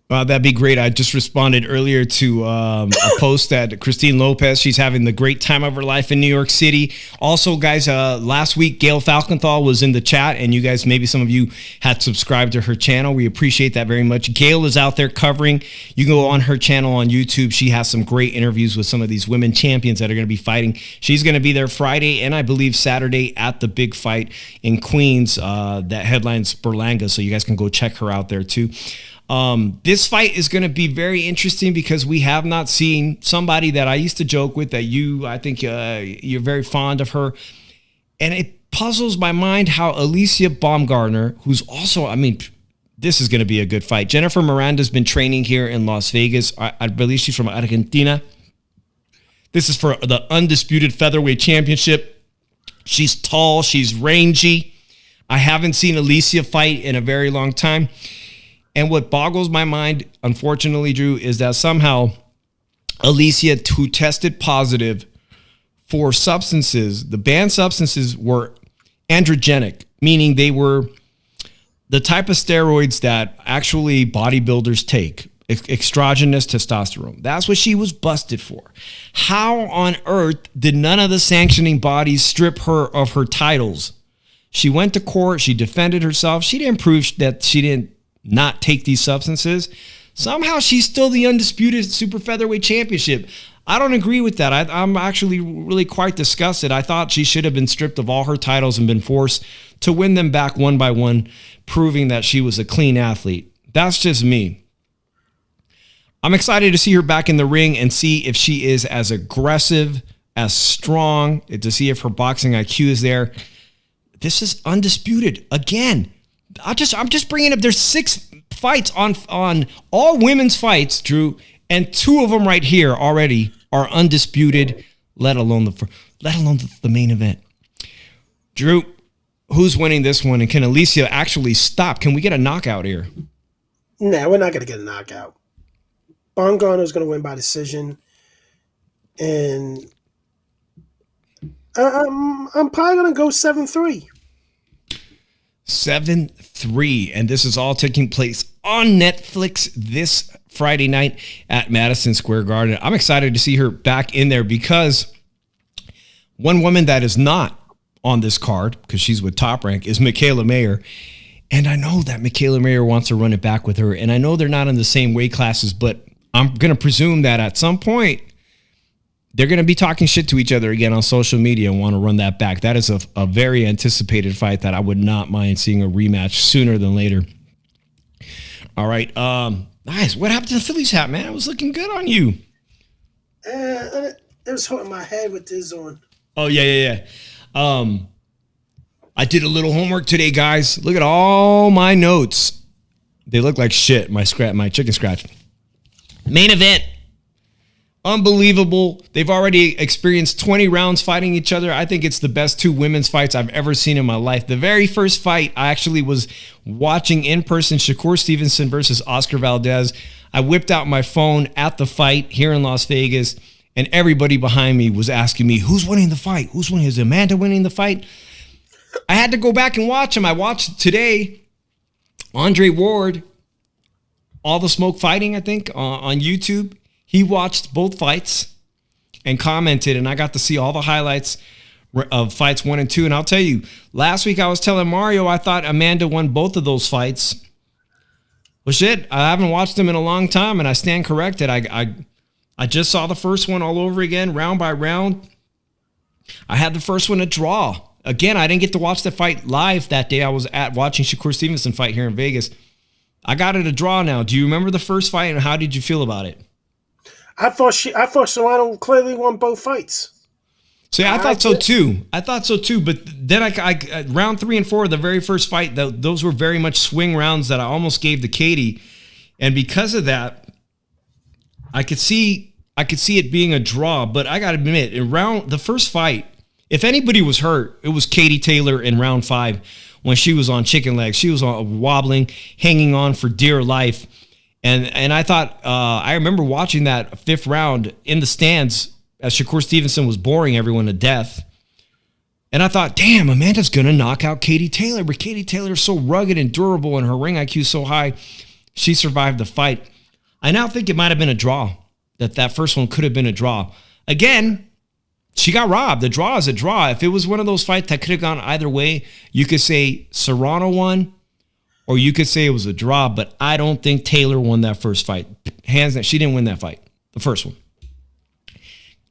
That'd be great. I just responded earlier to a post that Christine Lopez, she's having the great time of her life in New York City. Also, guys, last week, Gail Falkenthal was in the chat, and you guys, maybe some of you had subscribed to her channel. We appreciate that very much. Gail is out there covering. You can go on her channel on YouTube. She has some great interviews with some of these women champions that are going to be fighting. She's going to be there Friday and I believe Saturday at the big fight in Queens that headlines Berlanga, so you guys can go check her out there too. This fight is going to be very interesting because we have not seen somebody that I used to joke with that I think you're very fond of her. And it puzzles my mind how Alicia Baumgartner, who's also, this is going to be a good fight. Jennifer Miranda's been training here in Las Vegas. I believe she's from Argentina. This is for the undisputed featherweight championship. She's tall. She's rangy. I haven't seen Alicia fight in a very long time. And what boggles my mind, unfortunately, Drew, is that somehow Alicia, who tested positive for substances, the banned substances were androgenic, meaning they were the type of steroids that actually bodybuilders take, exogenous testosterone. That's what she was busted for. How on earth did none of the sanctioning bodies strip her of her titles? She went to court. She defended herself. She didn't prove that she didn't not take these substances. Somehow she's still the undisputed super featherweight championship. I don't agree with that. I'm actually really quite disgusted. I thought she should have been stripped of all her titles and been forced to win them back one by one, proving that she was a clean athlete. That's just me. I'm excited to see her back in the ring and see if she is as aggressive, as strong, to see if her boxing IQ is there. This is undisputed. Again, I'm just bringing up, there's 6 fights on all women's fights, Drew, and 2 of them right here already are undisputed, let alone the main event. Drew, who's winning this one, and can Alicia actually stop? Can we get a knockout here? No, we're not going to get a knockout. Baumgartner's going to win by decision, and I'm probably going to go 7-3. 7-3, and this is all taking place on Netflix this Friday night at Madison Square Garden. I'm excited to see her back in there because one woman that is not on this card, because she's with Top Rank, is Michaela Mayer. And I know that Michaela Mayer wants to run it back with her, and I know they're not in the same weight classes, but I'm going to presume that at some point, they're going to be talking shit to each other again on social media and want to run that back. That is a very anticipated fight that I would not mind seeing a rematch sooner than later. All right. Nice. What happened to the Phillies hat, man? It was looking good on you. It was hurting my head with this on. Oh, yeah. I did a little homework today, guys. Look at all my notes. They look like shit, my chicken scratch. Main event. Unbelievable. They've already experienced 20 rounds fighting each other. I think it's the best two women's fights I've ever seen in my life. The very first fight, I actually was watching in person, Shakur Stevenson versus Oscar Valdez. I whipped out my phone at the fight here in Las Vegas, and everybody behind me was asking me, who's winning the fight? Who's winning? Is Amanda winning the fight? I had to go back and watch him. I watched today, Andre Ward, All the Smoke Fighting, I think, on YouTube. He watched both fights and commented, and I got to see all the highlights of fights 1 and 2. And I'll tell you, last week I was telling Mario I thought Amanda won both of those fights. Well, shit, I haven't watched them in a long time, and I stand corrected. I just saw the first one all over again, round by round. I had the first one a draw. Again, I didn't get to watch the fight live that day. I was watching Shakur Stevenson fight here in Vegas. I got it a draw now. Do you remember the first fight, and how did you feel about it? I thought Serrano clearly won both fights. See, I thought so too. But then I round 3 and 4, the very first fight, those were very much swing rounds that I almost gave to Katie, and because of that, I could see it being a draw. But I got to admit, in the first fight, if anybody was hurt, it was Katie Taylor in round 5 when she was on chicken legs. She was wobbling, hanging on for dear life. And I thought, I remember watching that 5th round in the stands as Shakur Stevenson was boring everyone to death. And I thought, damn, Amanda's going to knock out Katie Taylor. But Katie Taylor is so rugged and durable and her ring IQ is so high, she survived the fight. I now think it might have been a draw, that first one could have been a draw. Again, she got robbed. The draw is a draw. If it was one of those fights that could have gone either way, you could say Serrano won, or you could say it was a draw, but I don't think Taylor won that first fight. Hands down, she didn't win that fight, the first one.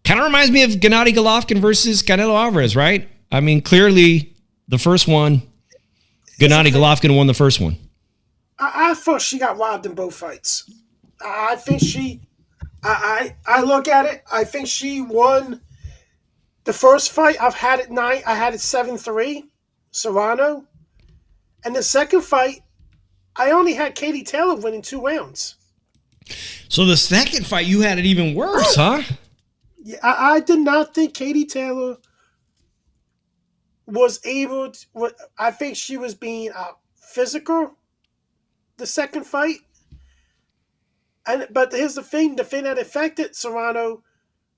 Kind of reminds me of Gennady Golovkin versus Canelo Alvarez, right? I mean, clearly the first one, Gennady Golovkin won the first one. I thought she got robbed in both fights. I think I look at it, I think she won the first fight. I had it 7-3, Serrano. And the second fight, I only had Katie Taylor winning 2 rounds. So the second fight, you had it even worse, huh? Yeah, I did not think Katie Taylor was able to. I think she was being physical the second fight. But here's the thing that affected Serrano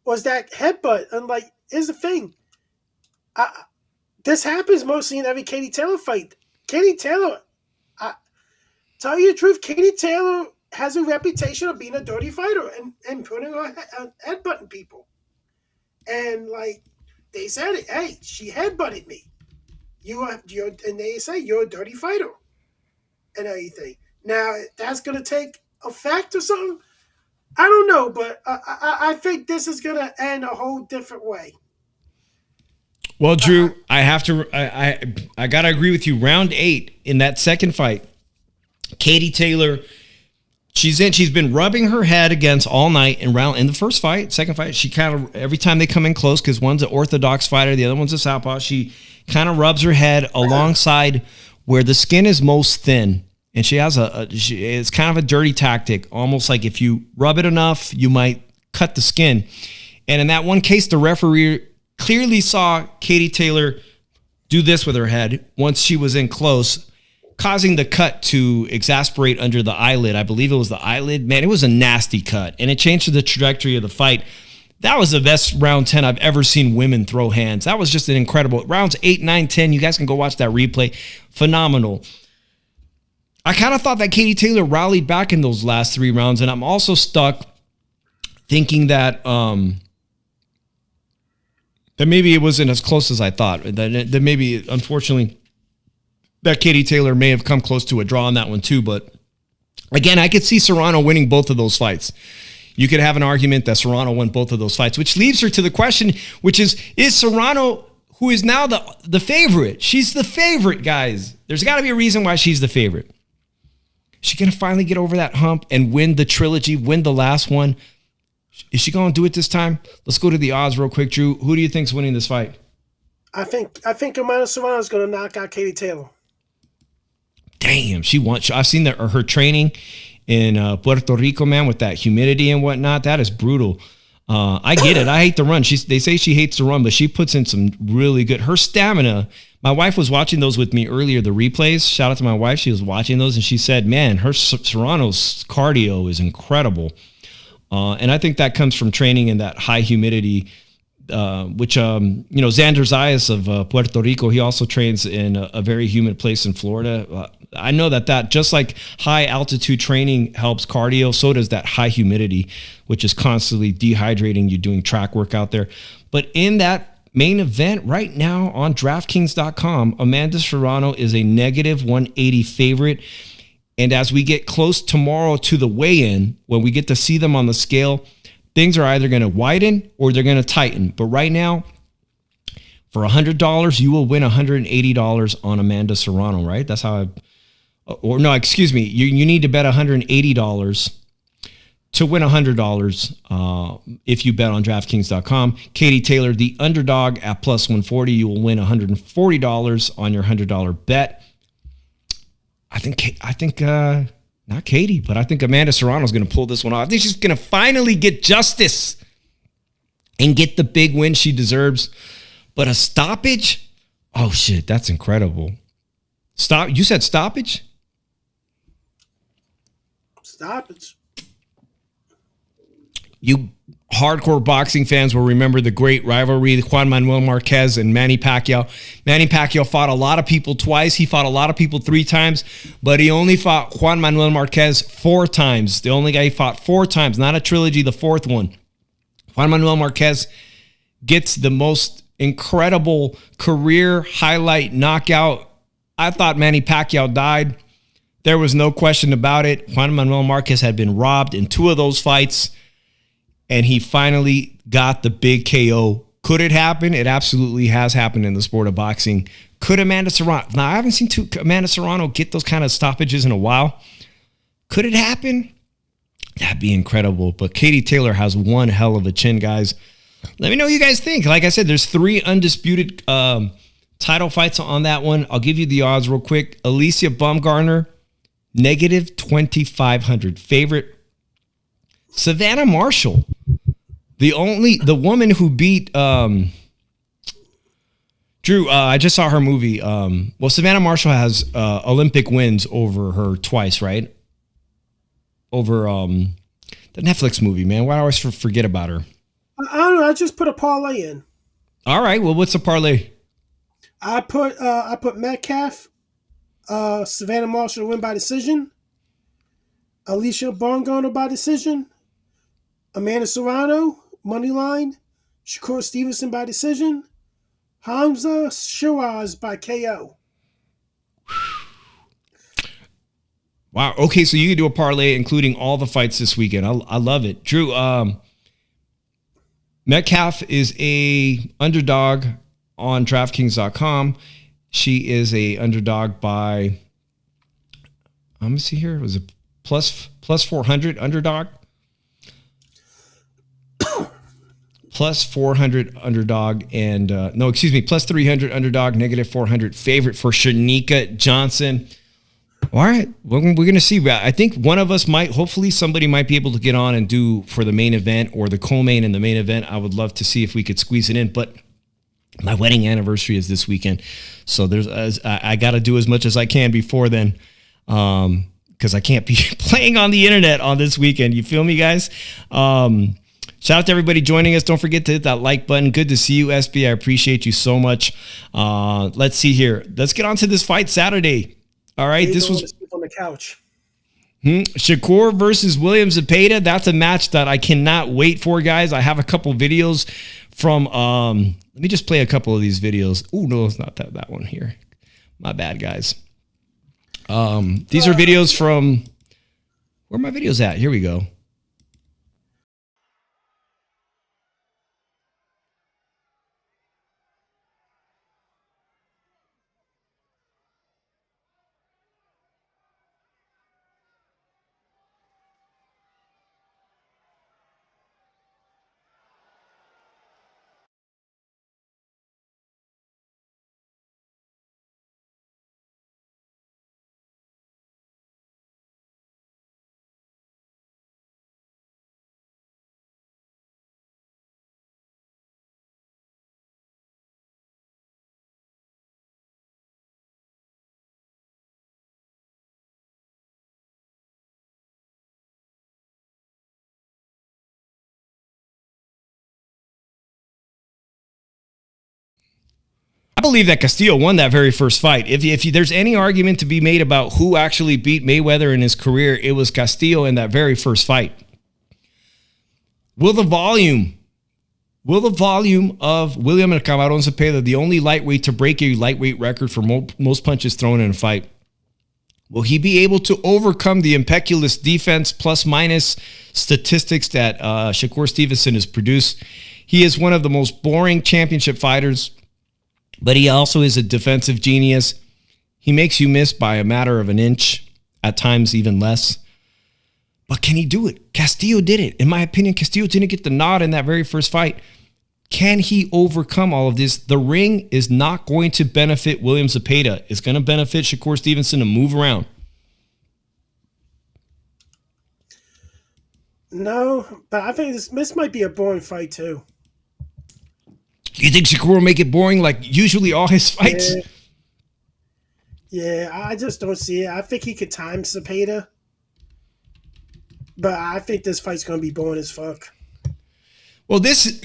was that headbutt. And here's the thing. This happens mostly in every Katie Taylor fight. Katie Taylor, tell you the truth, Katie Taylor has a reputation of being a dirty fighter and putting her headbutting people. And they said it, hey, she headbutted me. And they say you're a dirty fighter and everything. Now, that's going to take effect or something. I don't know, but I think this is going to end a whole different way. Well, Drew, I got to agree with you. Round 8 in that second fight, Katie Taylor, she's been rubbing her head against all night in the first fight, second fight. She kind of, every time they come in close, because one's an orthodox fighter, the other one's a southpaw, she kind of rubs her head alongside where the skin is most thin. And she has it's kind of a dirty tactic, almost like if you rub it enough, you might cut the skin. And in that one case, the referee clearly saw Katie Taylor do this with her head once she was in close, causing the cut to exasperate under the eyelid. I believe it was the eyelid. Man, it was a nasty cut, and it changed the trajectory of the fight. That was the best round 10 I've ever seen women throw hands. That was just an incredible. Rounds 8, 9, 10, you guys can go watch that replay. Phenomenal. I kind of thought that Katie Taylor rallied back in those last 3 rounds, and I'm also stuck thinking that that maybe it wasn't as close as I thought. That maybe, unfortunately, that Katie Taylor may have come close to a draw on that one too. But again, I could see Serrano winning both of those fights. you could have an argument that Serrano won both of those fights, which leaves her to the question, which is Serrano, who is now the favorite? She's the favorite, guys. There's got to be a reason why she's the favorite. Is she going to finally get over that hump and win the trilogy, win the last one? Is she going to do it this time? Let's go to the odds real quick, Drew. Who do you think's winning this fight? I think Amanda Serrano is going to knock out Katie Taylor. Damn, she won. I've seen her training in Puerto Rico, man, with that humidity and whatnot. That is brutal. I get it. I hate the run. They say she hates the run, but she puts in some really good. Her stamina. My wife was watching those with me earlier, the replays. Shout out to my wife. She was watching those, and she said, man, her Serrano's cardio is incredible. And I think that comes from training in that high humidity, which, Xander Zayas of Puerto Rico, he also trains in a very humid place in Florida. I know that just like high altitude training helps cardio, so does that high humidity, which is constantly dehydrating you doing track work out there. But in that main event right now on DraftKings.com, Amanda Serrano is a negative 180 favorite. And as we get close tomorrow to the weigh-in, when we get to see them on the scale, things are either going to widen or they're going to tighten. But right now, for $100, you will win $180 on Amanda Serrano, right? That's how you need to bet $180 to win $100 if you bet on DraftKings.com. Katie Taylor, the underdog at plus 140, you will win $140 on your $100 bet. I think not Katie, but I think Amanda Serrano is going to pull this one off. I think she's going to finally get justice and get the big win she deserves. But a stoppage? Oh, shit, that's incredible. You said stoppage? Stoppage. You hardcore boxing fans will remember the great rivalry, Juan Manuel Marquez and Manny Pacquiao. Manny Pacquiao fought a lot of people twice. He fought a lot of people 3 times, but he only fought Juan Manuel Marquez 4 times. The only guy he fought 4 times, not a trilogy, the 4th one. Juan Manuel Marquez gets the most incredible career highlight knockout. I thought Manny Pacquiao died. There was no question about it. Juan Manuel Marquez had been robbed in 2 of those fights, and he finally got the big KO. Could it happen? It absolutely has happened in the sport of boxing. Could Amanda Serrano? Now, I haven't seen Amanda Serrano get those kind of stoppages in a while. Could it happen? That'd be incredible. But Katie Taylor has one hell of a chin, guys. Let me know what you guys think. Like I said, there's 3 undisputed title fights on that one. I'll give you the odds real quick. Alicia Baumgartner, negative 2,500 favorite. Savannah Marshall, the woman who beat Drew. I just saw her movie. Savannah Marshall has Olympic wins over her twice, right? Over the Netflix movie, man. Why do I always forget about her? I don't know. I just put a parlay in. All right. Well, what's the parlay? I put Metcalf, Savannah Marshall to win by decision, Alicia Baumgartner by decision, Amanda Serrano money line, Shakur Stevenson by decision, Hamza Shiraz by KO. Wow. Okay, so you can do a parlay including all the fights this weekend. I love it, Drew. Metcalf is a underdog on DraftKings.com. She is a underdog by, let me see here. Was it plus 400 underdog? Plus 400 underdog and plus 300 underdog, negative 400 favorite for Shanika Johnson. All right, we're going to see. I think one of us hopefully somebody might be able to get on and do for the main event or the co-main and the main event. I would love to see if we could squeeze it in, but my wedding anniversary is this weekend. So I got to do as much as I can before then. Because I can't be playing on the internet on this weekend. You feel me, guys? Shout out to everybody joining us. Don't forget to hit that like button. Good to see you, SB. I appreciate you so much. Let's see here. Let's get on to this fight Saturday. All right. This was on the couch. Shakur versus William Zepeda. That's a match that I cannot wait for, guys. I have a couple videos from, let me just play a couple of these videos. Oh, no, it's not that one here. My bad, guys. These are videos from, where are my videos at? Here we go. believe that Castillo won that very first fight. If there's any argument to be made about who actually beat Mayweather in his career, it was Castillo in that very first fight. Will the volume of William El Camarón Cepeda, the only lightweight to break a lightweight record for most punches thrown in a fight, will he be able to overcome the impetuous defense plus minus statistics that Shakur Stevenson has produced? He is one of the most boring championship fighters, but he also is a defensive genius. He makes you miss by a matter of an inch, at times even less. But can he do it? Castillo did it. In my opinion, Castillo didn't get the nod in that very first fight. Can he overcome all of this? The ring is not going to benefit William Zepeda. It's going to benefit Shakur Stevenson to move around. No, but I think this might be a boring fight too. You think Shakur will make it boring like usually all his fights? Yeah, I just don't see it. I think he could time Zepeda. But I think this fight's going to be boring as fuck. Well, this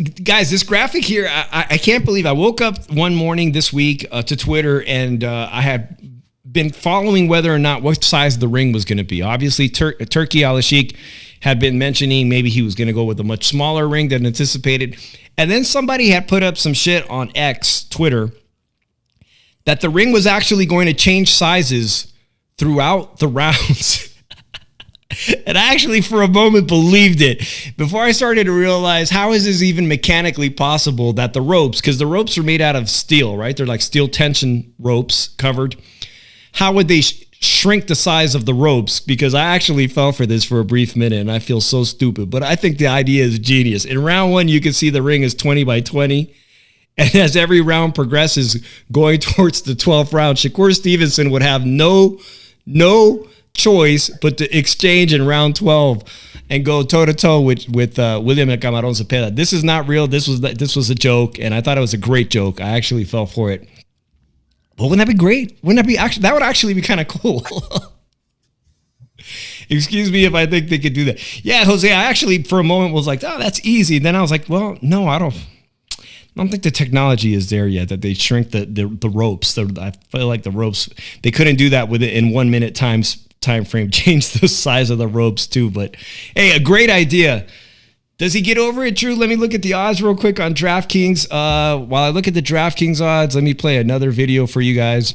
graphic here, I can't believe I woke up one morning this week to Twitter, and I had been following whether or not what size the ring was going to be. Obviously, Turki Al-Sheikh had been mentioning maybe he was going to go with a much smaller ring than anticipated. And then somebody had put up some shit on X, Twitter, that the ring was actually going to change sizes throughout the rounds. And I actually, for a moment, believed it before I started to realize how is this even mechanically possible that the ropes, because the ropes are made out of steel, right? They're like steel tension ropes covered. How would they shrink the size of the ropes? Because I actually fell for this for a brief minute and I feel so stupid, but I think the idea is genius. In round one, you can see the ring is 20 by 20. And as every round progresses going towards the 12th round, Shakur Stevenson would have no choice but to exchange in round 12 and go toe-to-toe with William El Camarón Cepeda. This is not real. This was a joke, and I thought it was a great joke. I actually fell for it. But wouldn't that be great? That would actually be kind of cool. Excuse me if I think they could do that. Yeah, Jose, I actually for a moment was like, oh, that's easy. Then I was like, well, no, I don't think the technology is there yet that they shrink the ropes. I feel like the ropes, they couldn't do that with it in 1 minute time frame, change the size of the ropes too. But hey, a great idea. Does he get over it, Drew? Let me look at the odds real quick on DraftKings. While I look at the DraftKings odds, let me play another video for you guys.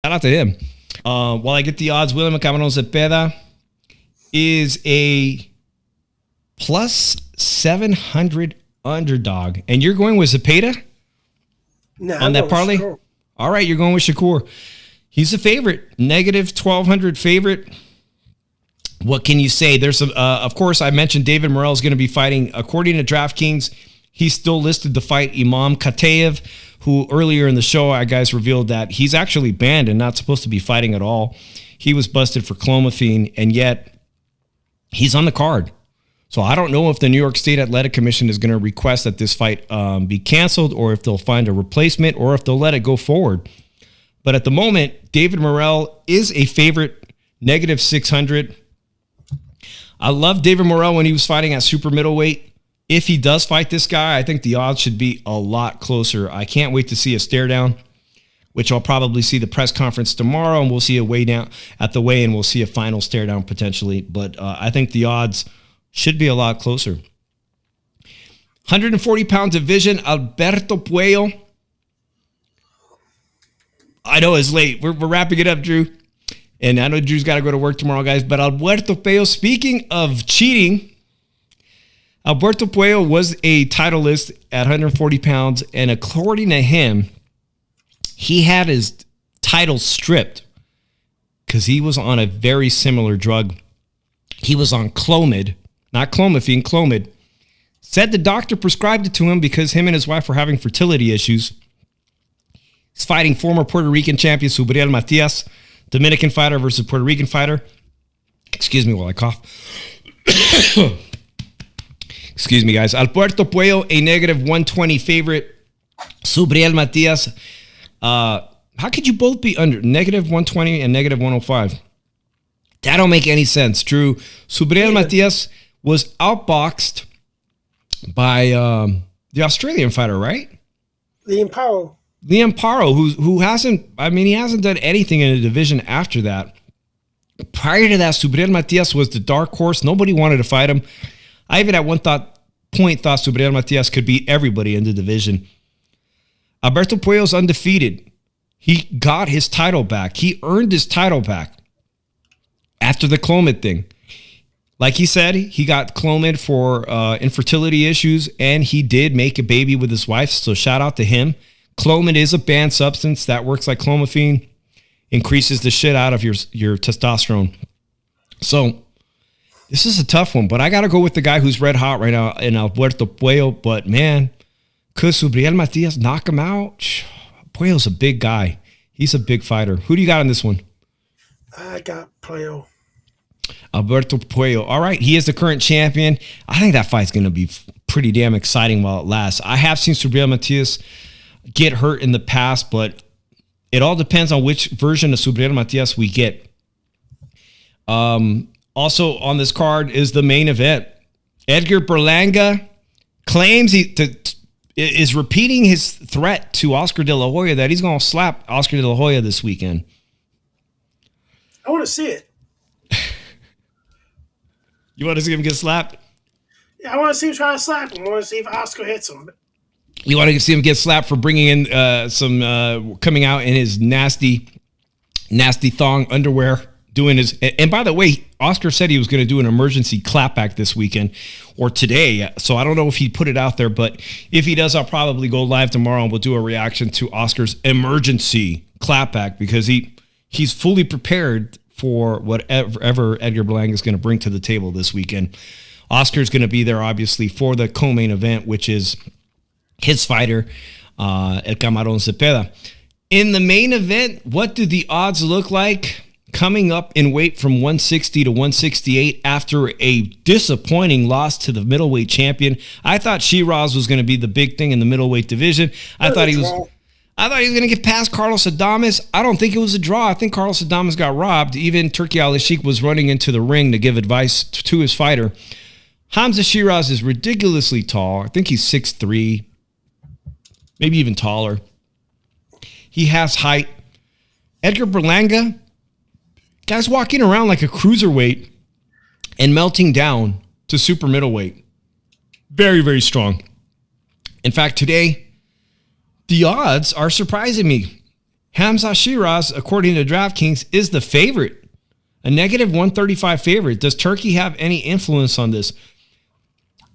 Shout out to him. While I get the odds, William Camarón Cepeda is a plus 700 underdog. And you're going with Cepeda? No, on that parlay? All right, you're going with Shakur. He's a favorite. Negative 1,200 favorite. What can you say? There's some, of course, I mentioned David Morrell is going to be fighting. According to DraftKings, he's still listed to fight Imam Kataev, who earlier in the show, I guys revealed that he's actually banned and not supposed to be fighting at all. He was busted for clomiphene, and yet he's on the card. So I don't know if the New York State Athletic Commission is going to request that this fight be canceled, or if they'll find a replacement, or if they'll let it go forward. But at the moment, David Morrell is a favorite, negative 600. I love David Morrell when he was fighting at super middleweight. If he does fight this guy, I think the odds should be a lot closer. I can't wait to see a stare down, which I'll probably see the press conference tomorrow, and we'll see a weigh down at the weigh-in. We'll see a final stare down potentially, but I think the odds should be a lot closer. 140-pound division, Alberto Puello. I know it's late. We're wrapping it up, Drew. And I know Drew's got to go to work tomorrow, guys. But Alberto Puello, speaking of cheating, Alberto Puello was a titleist at 140 pounds, and according to him, he had his title stripped because he was on a very similar drug. He was on Clomid, not clomiphene, Clomid. Said the doctor prescribed it to him because him and his wife were having fertility issues. He's fighting former Puerto Rican champion Subriel Matias, Dominican fighter versus Puerto Rican fighter. Excuse me while I cough. Excuse me, guys. Alberto Puello, a negative 120 favorite. Subriel Matias. How could you both be under negative 120 and negative 105? That don't make any sense. True. Subriel Matias was outboxed by the Australian fighter, right? Liam Powell, who hasn't, he hasn't done anything in the division after that. Prior to that, Subriel Matias was the dark horse. Nobody wanted to fight him. I even at one thought Subriel Matias could beat everybody in the division. Alberto Puello's undefeated. He got his title back. He earned his title back after the Clomid thing. Like he said, he got Clomid for infertility issues, and he did make a baby with his wife, so shout out to him. Clomid is a banned substance that works like clomiphene, increases the shit out of your testosterone. So this is a tough one, but I got to go with the guy who's red hot right now in Alberto Puello. But man, could Subriel Matias knock him out? Puello's a big guy. He's a big fighter. Who do you got on this one? I got Puello. Alberto Puello. All right, he is the current champion. I think that fight's going to be pretty damn exciting while it lasts. I have seen Subriel Matias get hurt in the past, but it all depends on which version of Subriel Matias we get. Also on this card is the main event. Edgar Berlanga claims he is repeating his threat to Oscar De La Hoya that he's going to slap Oscar De La Hoya this weekend. I want to see it. You want to see him get slapped? Yeah, I want to see him try to slap him. I want to see if Oscar hits him. You want to see him get slapped for bringing in some coming out in his nasty thong underwear, doing his. And by the way, Oscar said he was going to do an emergency clapback this weekend or today. So I don't know if he put it out there, but if he does, I'll probably go live tomorrow and we'll do a reaction to Oscar's emergency clapback because he's fully prepared for whatever Edgar Berlanga is going to bring to the table this weekend. Oscar's going to be there, obviously, for the co-main event, which is his fighter, El Camarón Cepeda. In the main event, what do the odds look like coming up in weight from 160 to 168 after a disappointing loss to the middleweight champion? I thought Shiraz was going to be the big thing in the middleweight division. I thought he was going to get past Carlos Adames. I don't think it was a draw. I think Carlos Adames got robbed. Even Turki Al-Sheikh was running into the ring to give advice to his fighter. Hamza Shiraz is ridiculously tall. I think he's 6'3", maybe even taller. He has height. Edgar Berlanga, guy's walking around like a cruiserweight and melting down to super middleweight. Very, very strong. In fact, today, the odds are surprising me. Hamza Shiraz, according to DraftKings, is the favorite. A negative 135 favorite. Does Turkey have any influence on this?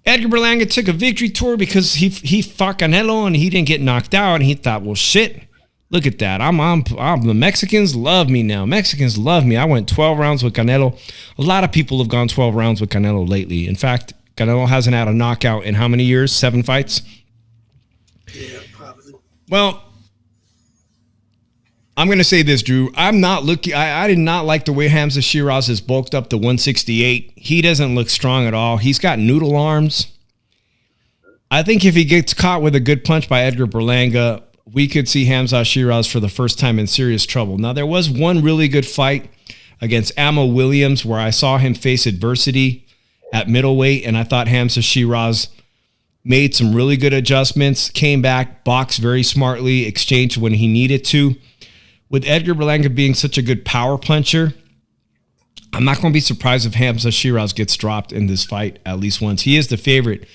Edgar Berlanga took a victory tour because he fought Canelo and he didn't get knocked out. And he thought, well, shit, look at that. The Mexicans love me now. Mexicans love me. I went 12 rounds with Canelo. A lot of people have gone 12 rounds with Canelo lately. In fact, Canelo hasn't had a knockout in how many years? 7 fights? Yeah, probably. Well, I'm going to say this, Drew. I'm not looking. I did not like the way Hamza Shiraz is bulked up to 168. He doesn't look strong at all. He's got noodle arms. I think if he gets caught with a good punch by Edgar Berlanga, we could see Hamza Shiraz for the first time in serious trouble. Now, there was one really good fight against Amo Williams where I saw him face adversity at middleweight, and I thought Hamza Shiraz made some really good adjustments, came back, boxed very smartly, exchanged when he needed to. With Edgar Berlanga being such a good power puncher, I'm not going to be surprised if Hamza Shiraz gets dropped in this fight at least once. He is the favorite,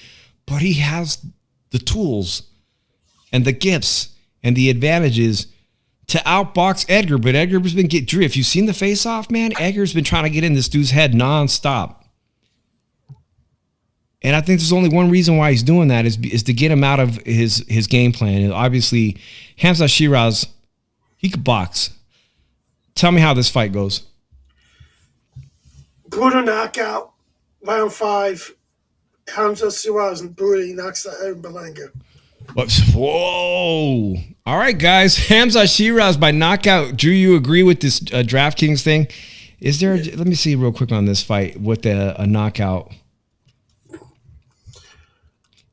but he has the tools and the gifts and the advantages to outbox Edgar. But Edgar's been Drew, if you've seen the face-off, man, Edgar's been trying to get in this dude's head nonstop. And I think there's only one reason why he's doing that is to get him out of his game plan. And obviously, Hamza Shiraz, he could box. Tell me how this fight goes. Brutal knockout, round 5. Hamza Shiraz and brutally knocks out Aaron Berlanga. Whoa. All right, guys. Hamza Shiraz by knockout. Drew, you agree with this DraftKings thing? Is there, let me see real quick on this fight with a knockout.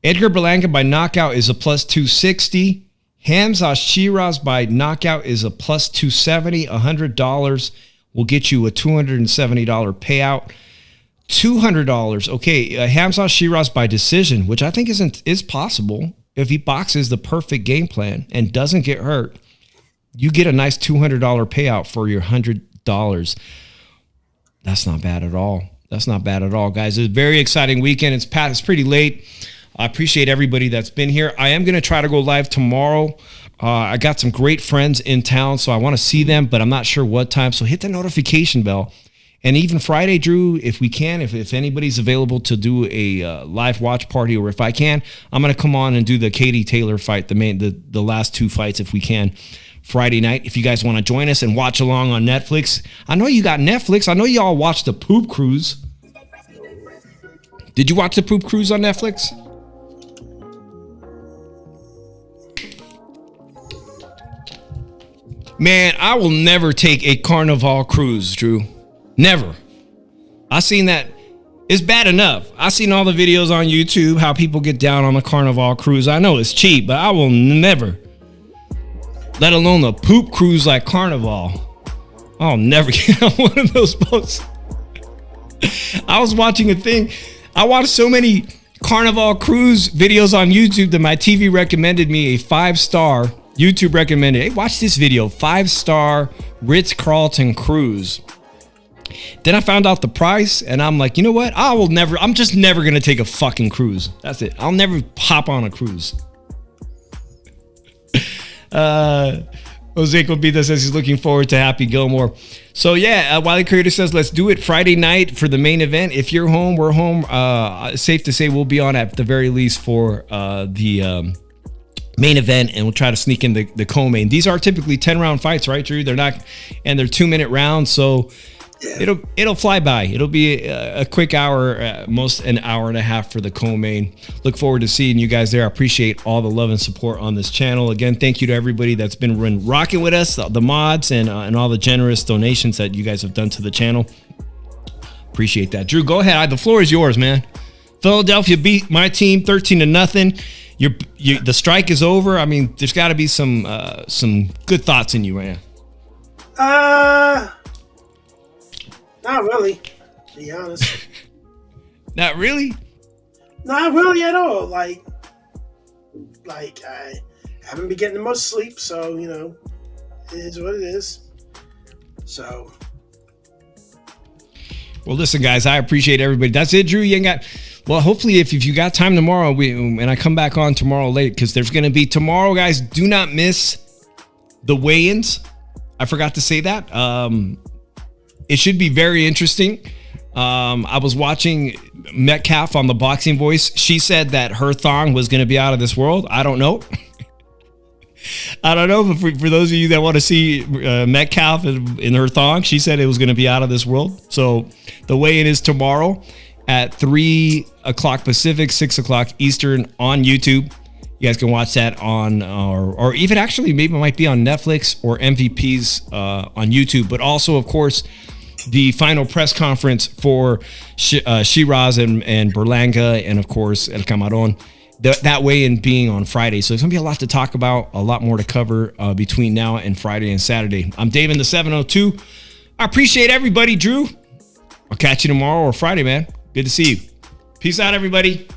Edgar Berlanga by knockout is a plus 260. Hamza Shiraz by knockout is a plus 270. $100 will get you a $270 payout. $200. Okay, Hamza Shiraz by decision, which I think is possible. If he boxes the perfect game plan and doesn't get hurt, you get a nice $200 payout for your $100. That's not bad at all. That's not bad at all, guys. It's a very exciting weekend. It's pretty late. I appreciate everybody that's been here. I am going to try to go live tomorrow. I got some great friends in town, so I want to see them, but I'm not sure what time. So hit the notification bell. And even Friday, Drew, if we can, if anybody's available to do a live watch party, or if I can, I'm going to come on and do the Katie Taylor fight, the last 2 fights if we can, Friday night. If you guys want to join us and watch along on Netflix. I know you got Netflix. I know y'all watched the Poop Cruise. Did you watch the Poop Cruise on Netflix? Man, I will never take a Carnival cruise, Drew. Never. I seen that. It's bad enough. I seen all the videos on YouTube, how people get down on the Carnival cruise. I know it's cheap, but I will never, let alone the poop cruise like Carnival. I'll never get on one of those boats. I was watching a thing. I watched so many Carnival cruise videos on YouTube that my TV recommended me a 5-star. YouTube recommended, hey, watch this video, 5-star Ritz-Carlton cruise. Then I found out the price, and I'm like, you know what? I'm just never going to take a fucking cruise. That's it. I'll never hop on a cruise. Jose Copita says he's looking forward to Happy Gilmore. So yeah, Wiley Creator says, let's do it Friday night for the main event. If you're home, we're home. Safe to say we'll be on at the very least for the main event, and we'll try to sneak in the co-main. These are typically 10-round fights, right, Drew? They're 2-minute rounds, so it'll fly by. It'll be a quick hour, most an hour and a half for the co-main. Look forward to seeing you guys there. I appreciate all the love and support on this channel. Again, thank you to everybody that's been rocking with us, the mods, and all the generous donations that you guys have done to the channel. Appreciate that. Drew, go ahead. The floor is yours, man. Philadelphia beat my team 13-0. The strike is over. I mean, there's got to be some good thoughts in you right now. Not really, to be honest. Not really? Not really at all. Like I haven't been getting the most sleep, so, it is what it is. So. Well, listen, guys, I appreciate everybody. That's it, Drew. You ain't got... Well, hopefully, if you got time tomorrow, and I come back on tomorrow late, because there's going to be tomorrow, guys. Do not miss the weigh-ins. I forgot to say that. It should be very interesting. I was watching Metcalf on the Boxing Voice. She said that her thong was going to be out of this world. I don't know. I don't know, but for those of you that want to see Metcalf in her thong, she said it was going to be out of this world. So the weigh-in is tomorrow at 3 o'clock Pacific, 6 o'clock Eastern on YouTube. You guys can watch that on, or even actually maybe it might be on Netflix or MVPs on YouTube. But also, of course, the final press conference for Shiraz and Berlanga, and of course El Camarón. That weigh-in being on Friday. So there's going to be a lot to talk about, a lot more to cover between now and Friday and Saturday. I'm Dave in the 702. I appreciate everybody, Drew. I'll catch you tomorrow or Friday, man. Good to see you. Peace out, everybody.